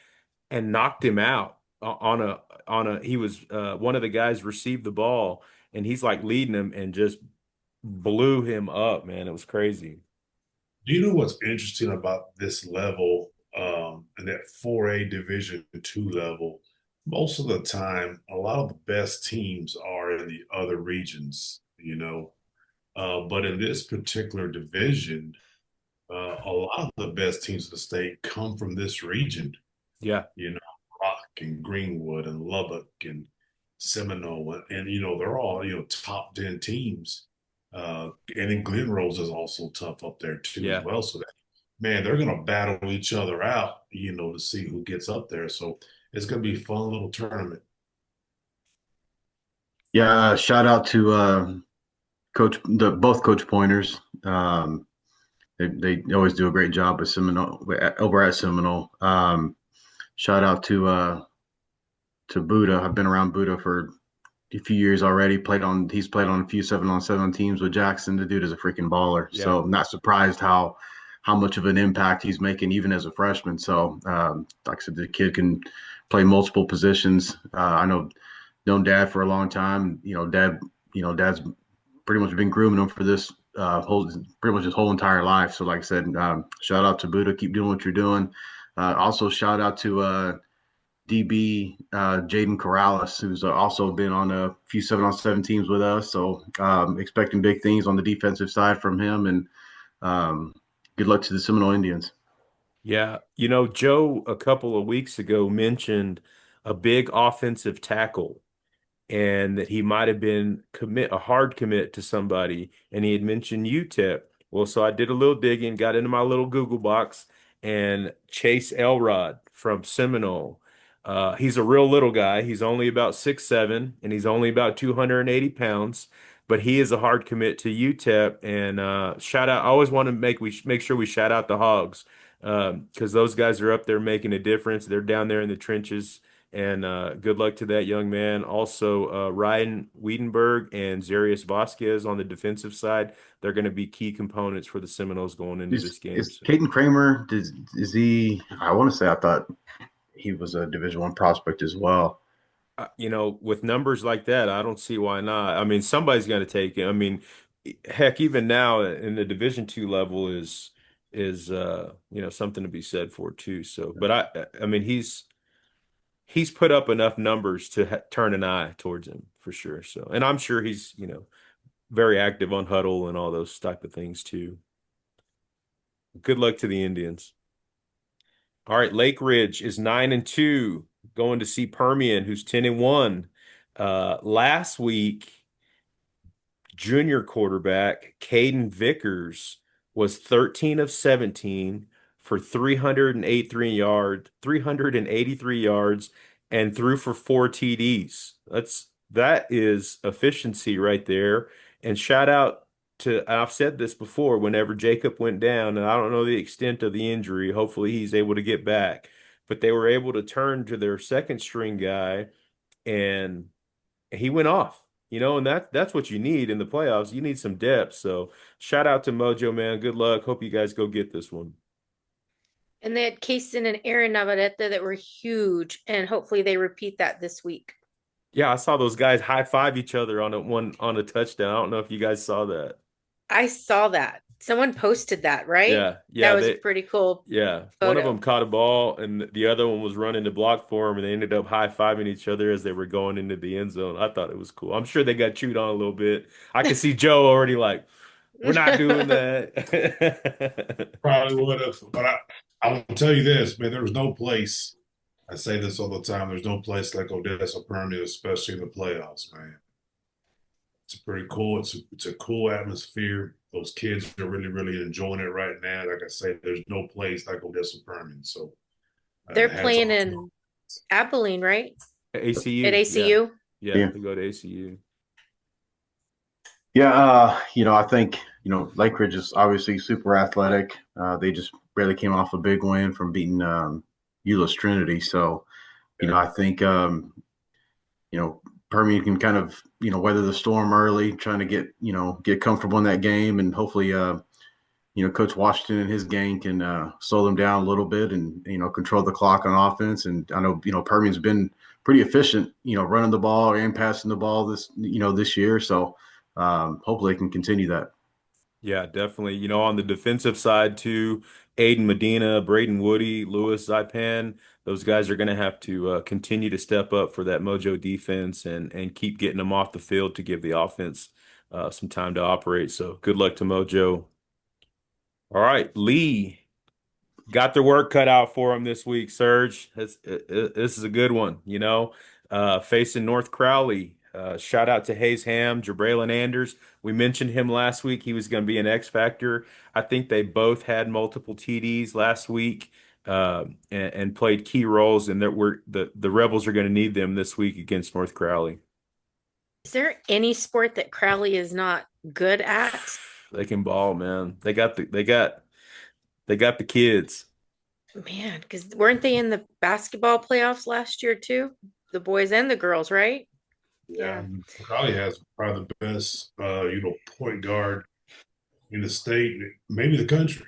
and knocked him out he was one of the guys received the ball, and he's like leading him and just blew him up, man. It was crazy. Do you know what's interesting about this level, and that 4A Division 2 level? Most of the time, a lot of the best teams are in the other regions, but in this particular division, a lot of the best teams in the state come from this region. Yeah. Rock and Greenwood and Lubbock and Seminole, and they're all top 10 teams. And then Glen Rose is also tough up there too as well. So they're gonna battle each other out, to see who gets up there. So it's gonna be a fun little tournament. Yeah, shout out to both Coach Pointers. They always do a great job with Seminole over at Seminole. Shout out to Buddha. I've been around Buddha for a few years already. He's played on a few 7-on-7 teams with Jackson. The dude is a freaking baller. Yeah. So I'm not surprised how much of an impact he's making even as a freshman. So like I said, the kid can play multiple positions. I known Dad for a long time. Dad's pretty much been grooming him for this pretty much his whole entire life. So like I said, shout out to Buddha. Keep doing what you're doing. Also shout out to DB Jaden Corrales, who's also been on a few 7-on-7 teams with us. So expecting big things on the defensive side from him, and good luck to the Seminole Indians. Yeah. Joe, a couple of weeks ago, mentioned a big offensive tackle and that he might have been a hard commit to somebody. And he had mentioned UTEP. Well, so I did a little digging, got into my little Google box, and Chase Elrod from Seminole. He's a real little guy. He's only about 6'7", and he's only about 280 pounds, but he is a hard commit to UTEP. And shout out, I always want to make sure we shout out the Hogs, because those guys are up there making a difference. They're down there in the trenches, and good luck to that young man. Also, Ryan Wiedenberg and Zarius Vasquez on the defensive side. They're going to be key components for the Seminoles going into this game. Is Caden Kramer, is he – I want to say I thought he was a Division I prospect as well. with numbers like that, I don't see why not. I mean, somebody's going to take it. I mean, heck, even now in the Division II level is something to be said for too. So, but I mean, he's put up enough numbers to turn an eye towards him for sure. So, and I'm sure he's very active on Huddle and all those type of things too. Good luck to the Indians. All right, Lake Ridge is 9-2, going to see Permian, who's 10-1. Last week, junior quarterback Caden Vickers was 13 of 17 for 383 yards, and threw for 4 TDs. That is efficiency right there. And shout out to, I've said this before, whenever Jacob went down, and I don't know the extent of the injury, hopefully he's able to get back, but they were able to turn to their second string guy, and he went off. And that's what you need in the playoffs. You need some depth. So shout out to Mojo, man. Good luck. Hope you guys go get this one. And they had Kaysen and Aaron Navarrete that were huge, and hopefully they repeat that this week. Yeah, I saw those guys high five each other on a touchdown. I don't know if you guys saw that. I saw that. Someone posted that, right? Yeah. That was pretty cool. Yeah. Photo. One of them caught a ball and the other one was running to block for him, and they ended up high-fiving each other as they were going into the end zone. I thought it was cool. I'm sure they got chewed on a little bit. I could see Joe already like, we're not doing that. Probably would have, but I will tell you this, man, there's no place, I say this all the time, there's no place like Odessa Permian, especially in the playoffs, man. It's pretty cool. It's a cool atmosphere. Those kids are really, really enjoying it right now. Like I say, there's no place like Odessa Permian. So they're playing in Abilene, right? ACU. At ACU? Yeah, they go to ACU. Yeah, I think, Lake Ridge is obviously super athletic. They just barely came off a big win from beating Euless Trinity. So, I think, Permian can kind of, weather the storm early, trying to get comfortable in that game. And hopefully, Coach Washington and his gang can slow them down a little bit and, control the clock on offense. And I know, Permian's been pretty efficient, running the ball and passing the ball this year. So hopefully they can continue that. Yeah, definitely. On the defensive side too, Aiden Medina, Braden Woody, Louis Zaipan, those guys are going to have to continue to step up for that Mojo defense and keep getting them off the field to give the offense some time to operate. So good luck to Mojo. All right, Lee got their work cut out for them this week, Serge. This is a good one, facing North Crowley. Shout out to Hayes Ham, Jabraylon Anders. We mentioned him last week. He was going to be an X factor. I think they both had multiple TDs last week and played key roles, and the Rebels are going to need them this week against North Crowley. Is there any sport that Crowley is not good at? They can ball, man. They got the kids. Man, because weren't they in the basketball playoffs last year too? The boys and the girls, right? Yeah, Crowley has probably the best, point guard in the state, maybe the country.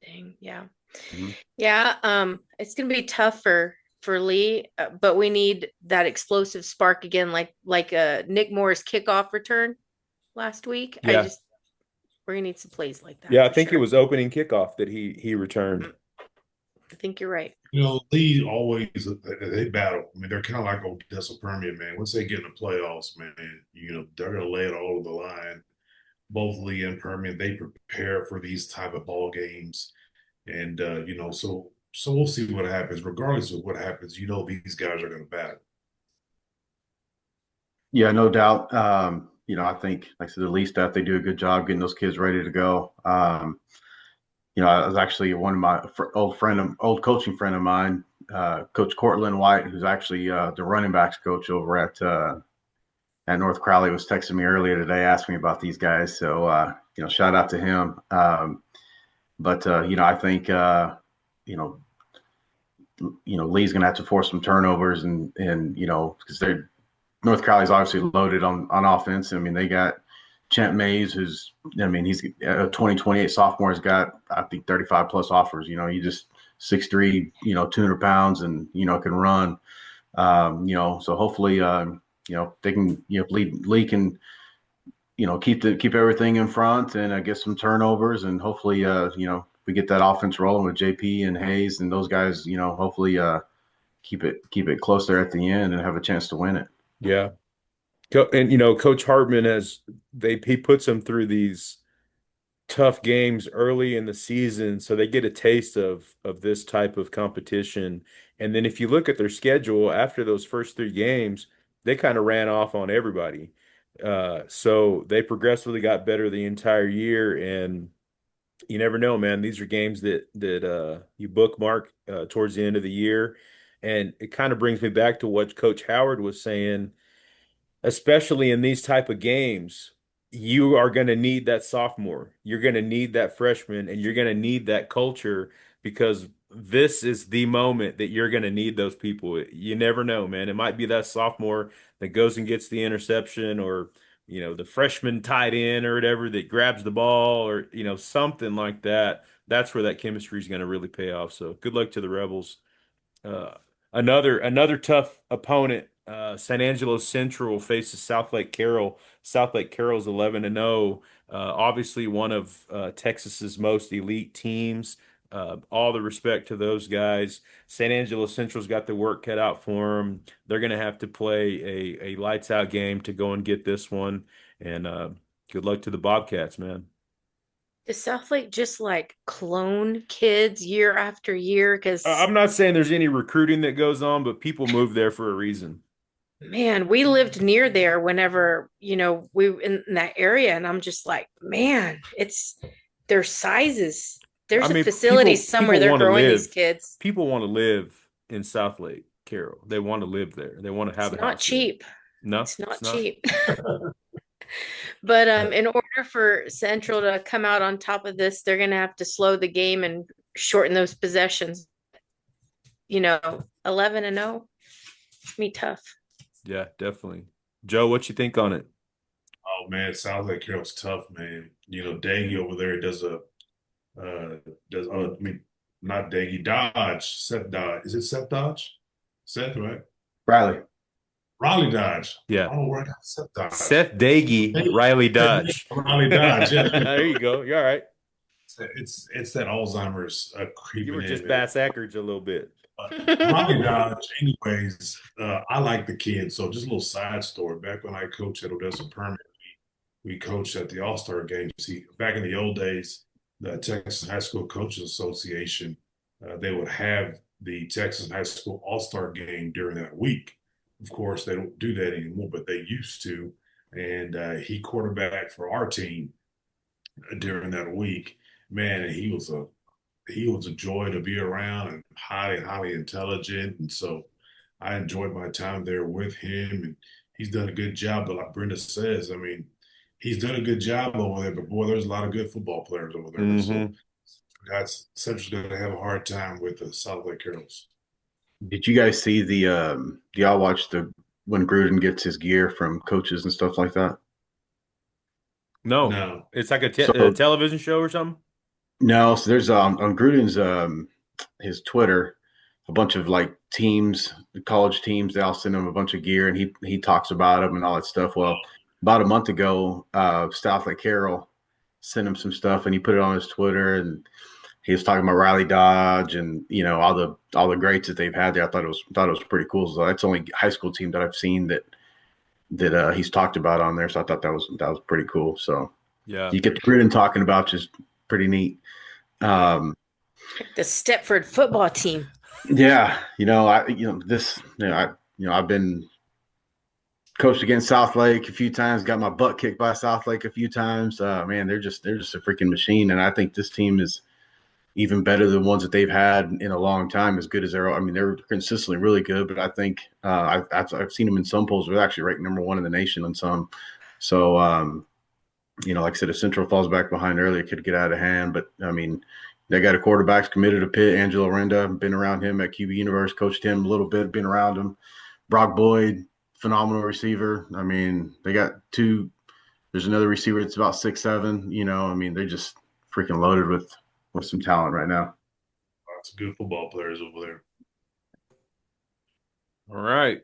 Dang, yeah, Mm-hmm. yeah. It's gonna be tough for Lee, but we need that explosive spark again, like Nick Moore's kickoff return last week. Yeah. We're gonna need some plays like that. Yeah, I think it was opening kickoff that he returned. I think you're right. Lee always, they battle. I mean, they're kind of like Odessa Permian, man. Once they get in the playoffs, man, they're going to lay it all on the line. Both Lee and Permian, they prepare for these type of ball games. And, so we'll see what happens. Regardless of what happens, these guys are going to battle. Yeah, no doubt. I think, like I said, the Lee staff, they do a good job getting those kids ready to go. I was actually one of my old coaching friend of mine, Coach Cortland White, who's actually the running backs coach over at North Crowley, was texting me earlier today, asking me about these guys. So, shout out to him. But I think, Lee's going to have to force some turnovers and because North Crowley's obviously loaded on offense. I mean, they got Champ Mays, he's a 2028 sophomore, has got, I think, 35 plus offers. He just 6'3", 200 pounds and, can run. So hopefully, they can, Lee can, keep everything in front and get some turnovers, and hopefully, we get that offense rolling with JP and Hayes and those guys. Hopefully, keep it close there at the end and have a chance to win it. Yeah. And Coach Hartman he puts them through these tough games early in the season, so they get a taste of this type of competition. And then if you look at their schedule after those first three games, they kind of ran off on everybody. So they progressively got better the entire year, and you never know, man. These are games that you bookmark towards the end of the year, and it kind of brings me back to what Coach Howard was saying, especially in these type of games. You are going to need that sophomore. You're going to need that freshman, and you're going to need that culture, because this is the moment that you're going to need those people. You never know, man. It might be that sophomore that goes and gets the interception, or the freshman tight end or whatever that grabs the ball, or something like that. That's where that chemistry is going to really pay off. So good luck to the Rebels. Uh, another tough opponent. San Angelo Central faces South Lake Carroll. South Lake Carroll's 11-0. Obviously, one of Texas's most elite teams. All the respect to those guys. San Angelo Central's got the work cut out for them. They're going to have to play a lights out game to go and get this one. And good luck to the Bobcats, man. Does Southlake just like clone kids year after year? Because I'm not saying there's any recruiting that goes on, but people move there for a reason. man, we lived near there whenever, we were in that area, and I'm just like, man, it's their sizes. There's a facility somewhere they're growing these kids. People want to live in South Lake Carroll. They want to live there. They want to have It's a not house cheap. there. No, it's not cheap. But in order for Central to come out on top of this, they're going to have to slow the game and shorten those possessions. 11-0, be tough. Yeah, definitely. Joe, what you think on it? Oh man, South Lake Carroll's tough, man. Daggy over there not Daggy, Dodge, Seth Dodge. Is it Seth Dodge? Seth, right? Riley Dodge. Yeah. I don't know where I got Seth Dodge. Seth Daggy, Riley Dodge. Riley Dodge. Yeah. There you go. You're all right. It's that Alzheimer's creeping in. You were just bass backwards a little bit. Riley Dodge, anyways, I like the kid. So just a little side story. Back when I coached at Odessa Permian, we coached at the All-Star game. See, back in the old days, the Texas High School Coaches Association, they would have the Texas High School All-Star game during that week. Of course, they don't do that anymore, but they used to. And he quarterbacked for our team during that week. Man, and he was a joy to be around, and highly, highly intelligent. And so I enjoyed my time there with him, and he's done a good job. But like Brenda says, I mean, he's done a good job over there, but boy, there's a lot of good football players over there. Mm-hmm. So Central's going to have a hard time with the South Lake Carrolls. Did you guys see do y'all watch when Gruden gets his gear from coaches and stuff like that? No. It's like a television show or something? No, so there's on Gruden's his Twitter, a bunch of like teams, college teams, they all send him a bunch of gear, and he talks about them and all that stuff. Well, about a month ago, South Lake Carroll sent him some stuff, and he put it on his Twitter, and he was talking about Riley Dodge and all the greats that they've had there. I thought it was pretty cool. So that's the only high school team that I've seen that he's talked about on there. So I thought that was pretty cool. So yeah, you get Gruden talking about, just pretty neat. The Stepford football team. Yeah, I've been coached against South Lake a few times, got my butt kicked by South Lake a few times. Man, they're just a freaking machine, and I think this team is even better than ones that they've had in a long time. As good as they're consistently really good, but I think I've seen them in some polls. They're actually ranked number one in the nation on some. So, like I said, if Central falls back behind early, it could get out of hand. But I mean, they got a quarterback committed to Pitt, Angelo Renda. Been around him at QB Universe, coached him a little bit, been around him. Brock Boyd, phenomenal receiver. I mean, they got two. There's another receiver that's about 6'7". They're just freaking loaded with some talent right now. Lots of good football players over there. All right.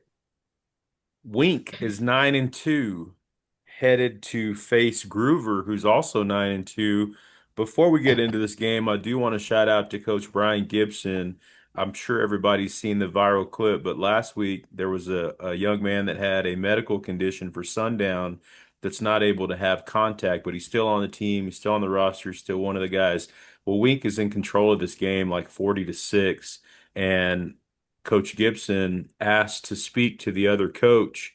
Wink is 9-2, headed to face Groover, who's also 9-2. Before we get into this game, I do want to shout out to Coach Brian Gibson. I'm sure everybody's seen the viral clip, but last week there was a young man that had a medical condition for Sundown that's not able to have contact, but he's still on the team, he's still on the roster, still one of the guys. Well, Wink is in control of this game like 40-6, and Coach Gibson asked to speak to the other coach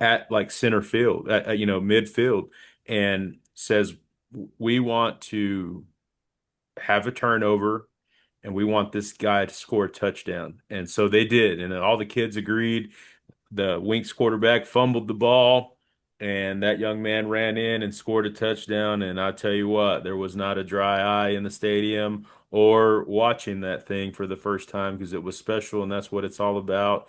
at like center field, midfield, and says, we want to have a turnover and we want this guy to score a touchdown. And so they did. And all the kids agreed. The Winks quarterback fumbled the ball, and that young man ran in and scored a touchdown. And I tell you what, there was not a dry eye in the stadium or watching that thing for the first time, because it was special, and that's what it's all about.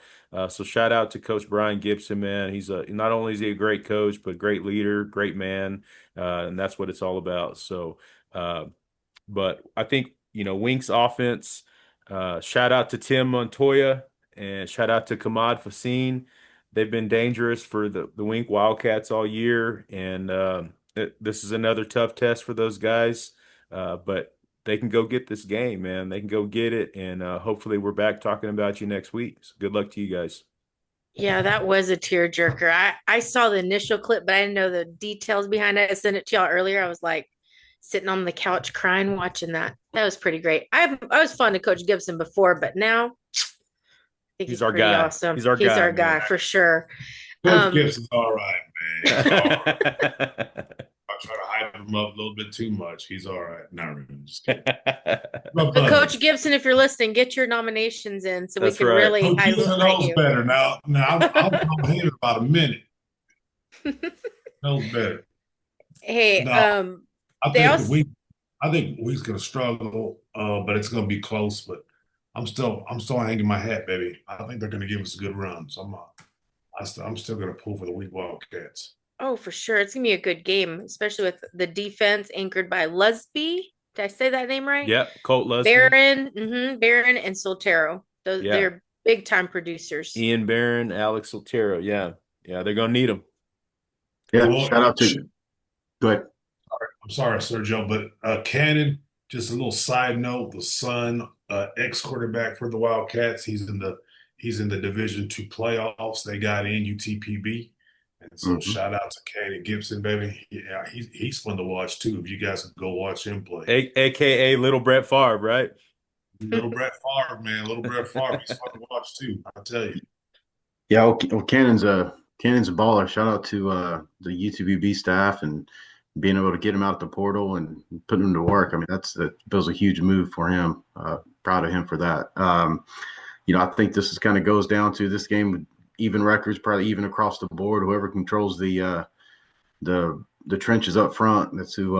So shout out to Coach Brian Gibson, man. Not only is he a great coach, but great leader, great man, and that's what it's all about. So, but I think, Winks offense. Shout out to Tim Montoya and shout out to Kamad Fassine. They've been dangerous for the Wink Wildcats all year, and this is another tough test for those guys. But they can go get this game, man. They can go get it, and hopefully we're back talking about you next week. So good luck to you guys. Yeah, that was a tearjerker. I saw the initial clip, but I didn't know the details behind it. I sent it to y'all earlier. I was like sitting on the couch crying watching that. That was pretty great. I was fond of Coach Gibson before, but now I think he's our pretty guy. awesome. He's our guy for sure. Coach Gibson's all right, man. I try to hype him up a little bit too much. He's all right. Not really. Just kidding. But Coach Gibson, if you're listening, get your nominations in so we can really Coach Gibson knows you. better. Now I'll come here in about a minute. Knows better. Hey, I think Week's gonna struggle, but it's gonna be close. But I'm still hanging my hat, baby. I think they're gonna give us a good run. So I'm still gonna pull for the Week Wildcats. Oh, for sure. It's gonna be a good game, especially with the defense anchored by Lusby. Did I say that name right? Yep, Colt Lusby. Barron and Soltero. They're big time producers. Ian Barron, Alex Soltero. Yeah, they're gonna need them. Yeah, well, shout out to you. Go ahead. I'm sorry, Sergio, but Cannon, just a little side note, the son, ex-quarterback for the Wildcats, he's in the Division II playoffs. They got in UTPB. And so shout out to Cannon Gibson, baby. Yeah, he's fun to watch too. If you guys can go watch him play. AKA Little Brett Favre, right? Little Brett Favre, man. Little Brett Favre. He's fun to watch too, I'll tell you. Yeah, well, Cannon's a baller. Shout out to the UTPB staff and being able to get him out the portal and putting him to work. I mean, that was a huge move for him. Proud of him for that. I think this kind of goes down to this game, even records, probably even across the board. Whoever controls the trenches up front, that's who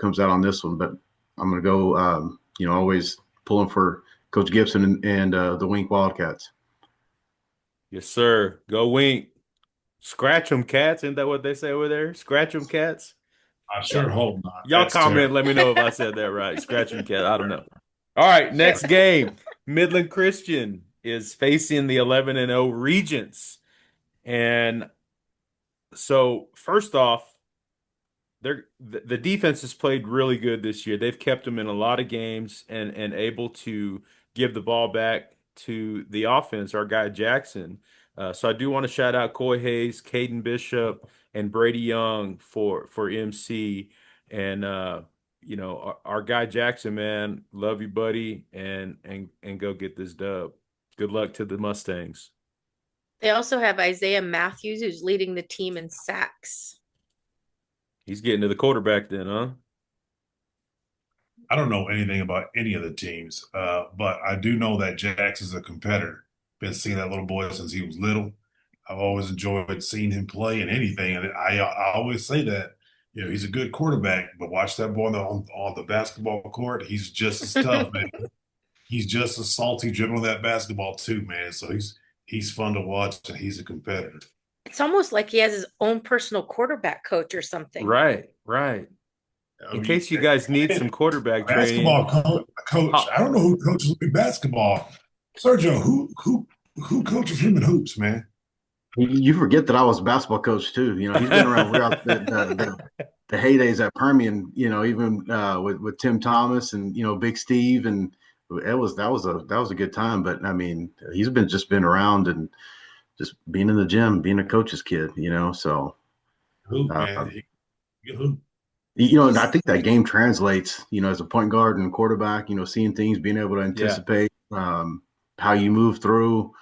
comes out on this one. But I'm going to go, always pulling for Coach Gibson and the Wink Wildcats. Yes, sir. Go Wink. Scratch them, cats. Isn't that what they say over there? Scratch them, cats. I sure hope not. Y'all comment. Let me know if I said that right. Scratch them, cats. I don't know. All right, next game. Midland Christian is facing the 11-0 Regents. And so, first off, the defense has played really good this year. They've kept them in a lot of games and able to give the ball back to the offense, our guy Jackson. So I do want to shout out Coy Hayes, Caden Bishop, and Brady Young for MC. And our guy Jackson, man, love you, buddy, and go get this dub. Good luck to the Mustangs. They also have Isaiah Matthews, who's leading the team in sacks. He's getting to the quarterback then, huh? I don't know anything about any of the teams, but I do know that Jax is a competitor. Been seeing that little boy since he was little. I've always enjoyed seeing him play in anything, and I always say that he's a good quarterback, but watch that boy on the basketball court. He's just as tough, man. He's just as salty dribbling that basketball too, man. So he's fun to watch, and he's a competitor. It's almost like he has his own personal quarterback coach or something. Right. In case you guys need some quarterback basketball training. coach. I don't know who coaches basketball. Sergio, who Who coaches him in hoops, man? You forget that I was a basketball coach too. He's been around throughout the heydays at Permian. Even with Tim Thomas and Big Steve, and that was a good time. But I mean, he's been around and just being in the gym, being a coach's kid. So Hoop, uh, man. He hoop. and I think that game translates. As a point guard and quarterback. Seeing things, being able to anticipate how you move through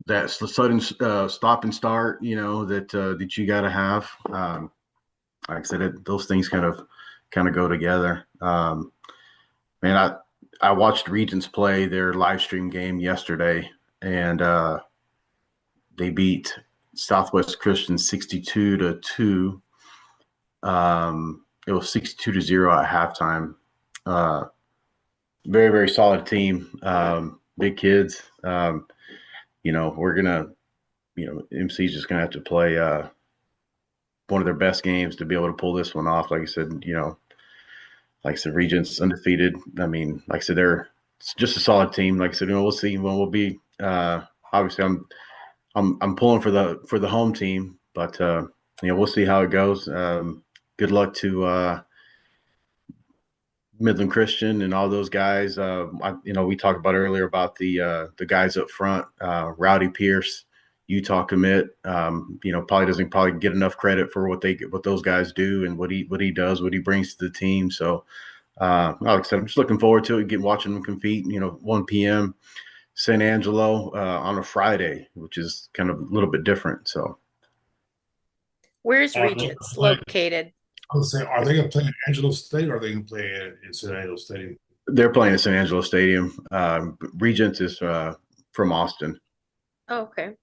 that sudden stop and start, that you got to have. Like I said, those things kind of go together. Man, I watched Regents play their live stream game yesterday, and they beat Southwest Christian 62-2. It was 62-0 at halftime. Very, very solid team. Big kids. We're gonna, MC's just gonna have to play one of their best games to be able to pull this one off. Like I said, Regents undefeated. I mean, like I said, they're just a solid team. Like I said, we'll see when we'll be. Obviously, I'm pulling for the home team, but we'll see how it goes. Good luck to Midland Christian and all those guys. We talked about earlier about the guys up front. Rowdy Pierce, Utah commit. Probably doesn't get enough credit for what those guys do and what he does, what he brings to the team. So, like I said, I'm just looking forward to it. Watching them compete. 1 p.m. San Angelo on a Friday, which is kind of a little bit different. So, where's Regents located? I was saying, are they going to play in Angelo State or are they going to play in San Angelo Stadium? They're playing at San Angelo Stadium. Regents is from Austin. Oh, okay.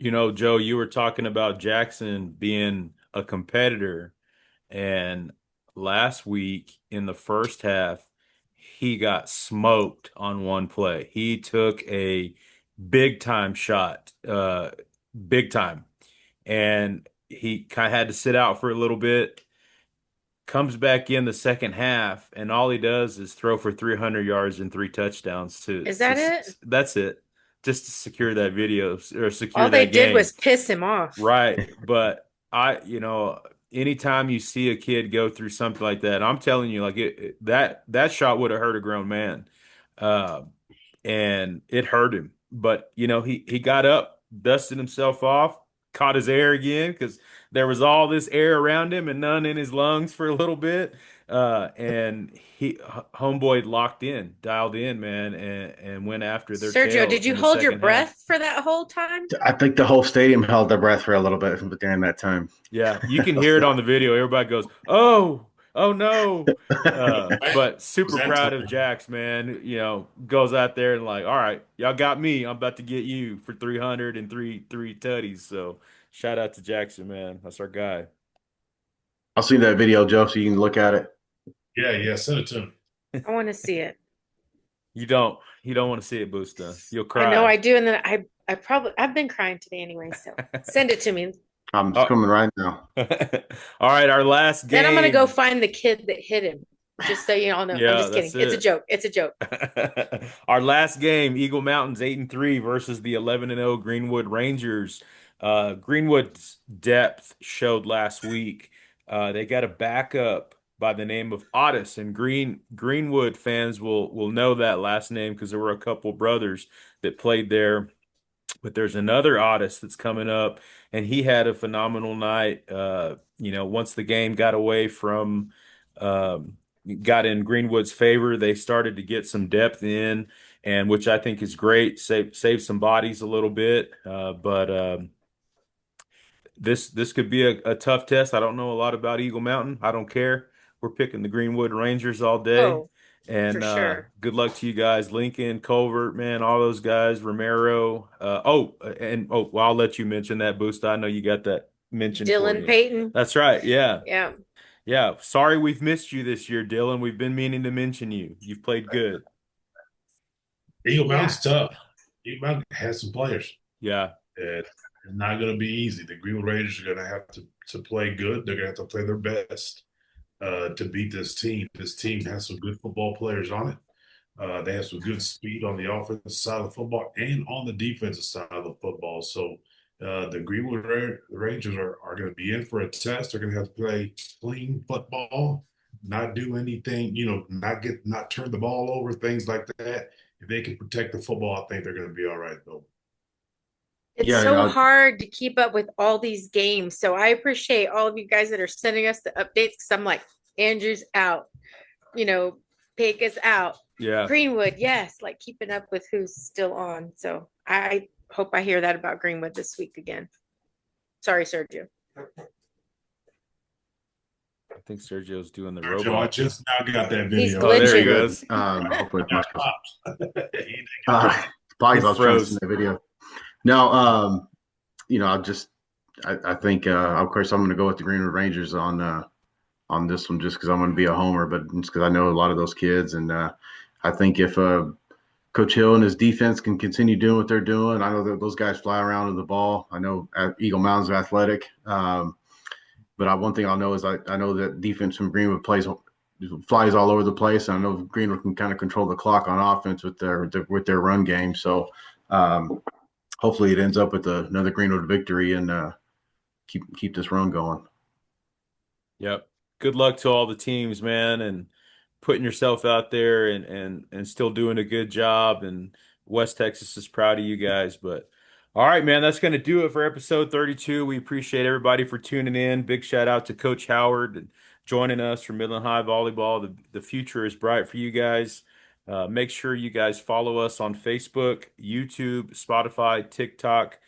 Joe, you were talking about Jackson being a competitor, and last week in the first half, he got smoked on one play. He took a big time shot, big time, and he kind of had to sit out for a little bit. Comes back in the second half, and all he does is throw for 300 yards and 3 touchdowns. Is that it? That's it. Just to secure that video or secure all they that game. did was piss him off. Right. But anytime you see a kid go through something like that, I'm telling you, like that shot would have hurt a grown man. And it hurt him. But he got up, dusted himself off, caught his air again because there was all this air around him and none in his lungs for a little bit. And homeboy dialed in, man, and went after their Sergio, tail did you in the hold your second breath half. for that whole time? I think the whole stadium held their breath for a little bit during that time. Yeah, you can hear it on the video. Everybody goes, "Oh, oh no!" But super proud of Jax, man. Goes out there and like, all right, y'all got me. I'm about to get you for 303 tutties. So shout out to Jackson, man. That's our guy. I'll see that video, Joe, so you can look at it. Yeah, send it to him. I want to see it. You don't want to see it, Busta. You'll cry. I know I do, and then I've been crying today anyway. So send it to me. I'm just coming right now. All right, our last game. Then I'm gonna go find the kid that hit him. Just so you all know. Yeah, I'm just kidding. It's a joke. It's a joke. Our last game, Eagle Mountains 8-3 versus the 11-0 Greenwood Rangers. Greenwood's depth showed last week. They got a backup by the name of Otis, and Greenwood fans will know that last name because there were a couple brothers that played there. But there's another Otis that's coming up, and he had a phenomenal night. Once the game got away from got in Greenwood's favor, they started to get some depth in, and which I think is great. Save some bodies a little bit, but this could be a tough test. I don't know a lot about Eagle Mountain. I don't care. We're picking the Greenwood Rangers all day. Oh, and for sure. Good luck to you guys, Lincoln, Culvert, man, all those guys, Romero. Well, I'll let you mention that, Busta. I know you got that mentioned. Dylan Payton. That's right. Yeah. Yeah. Yeah. Sorry we've missed you this year, Dylan. We've been meaning to mention you. You've played good. Eagle Mountain's tough. Eagle Mountain has some players. Yeah. It's not going to be easy. The Greenwood Rangers are going to have to play good. They're going to have to play their best to beat this team. This team has some good football players on it. They have some good speed on the offensive side of the football and on the defensive side of the football. So the Greenwood Rangers are going to be in for a test. They're going to have to play clean football, not do anything, not turn the ball over, things like that. If they can protect the football, I think they're going to be all right, though. It's Yeah, so hard to keep up with all these games. So I appreciate all of you guys that are sending us the updates because I'm like, Andrew's out, Pig is out. Yeah. Greenwood, yes, like keeping up with who's still on. So I hope I hear that about Greenwood this week again. Sorry, Sergio. I think Sergio's doing the Sergio, robot. I just now got that video. He's Oh, there he glitching. goes. Hopefully, He probably He I was trying to froze. see the video. No, I think, of course, I'm going to go with the Greenwood Rangers on this one just because I'm going to be a homer, but just because I know a lot of those kids. And I think if Coach Hill and his defense can continue doing what they're doing, I know that those guys fly around with the ball. I know Eagle Mountain's athletic. But one thing I'll know is I know that defense from Greenwood flies all over the place. And I know Greenwood can kind of control the clock on offense with their run game. So hopefully it ends up with another Greenwood victory and keep this run going. Yep. Good luck to all the teams, man, and putting yourself out there and still doing a good job. And West Texas is proud of you guys. But all right, man, that's going to do it for episode 32. We appreciate everybody for tuning in. Big shout out to Coach Howard and joining us from Midland High Volleyball. The future is bright for you guys. Make sure you guys follow us on Facebook, YouTube, Spotify, TikTok.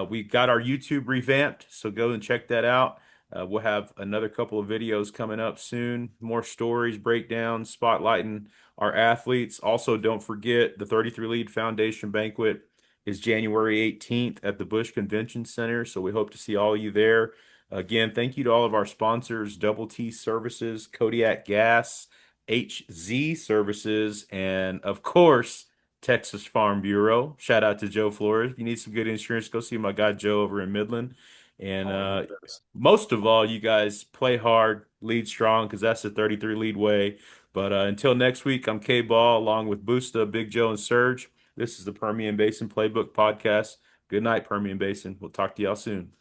We got our YouTube revamped, so go and check that out. We'll have another couple of videos coming up soon. More stories, breakdowns, spotlighting our athletes. Also, don't forget the 33 Lead Foundation Banquet is January 18th at the Bush Convention Center. So we hope to see all of you there. Again, thank you to all of our sponsors, Double T Services, Kodiak Gas, HZ Services, and of course, Texas Farm Bureau. Shout out to Joe Flores. If you need some good insurance, go see my guy Joe over in Midland. And most of all, you guys play hard, lead strong, because that's the 33 lead way. But until next week, I'm KBALL along with Busta, Big Joe, and Serg. This is the Permian Basin Playbook podcast. Good night, Permian Basin. We'll talk to y'all soon.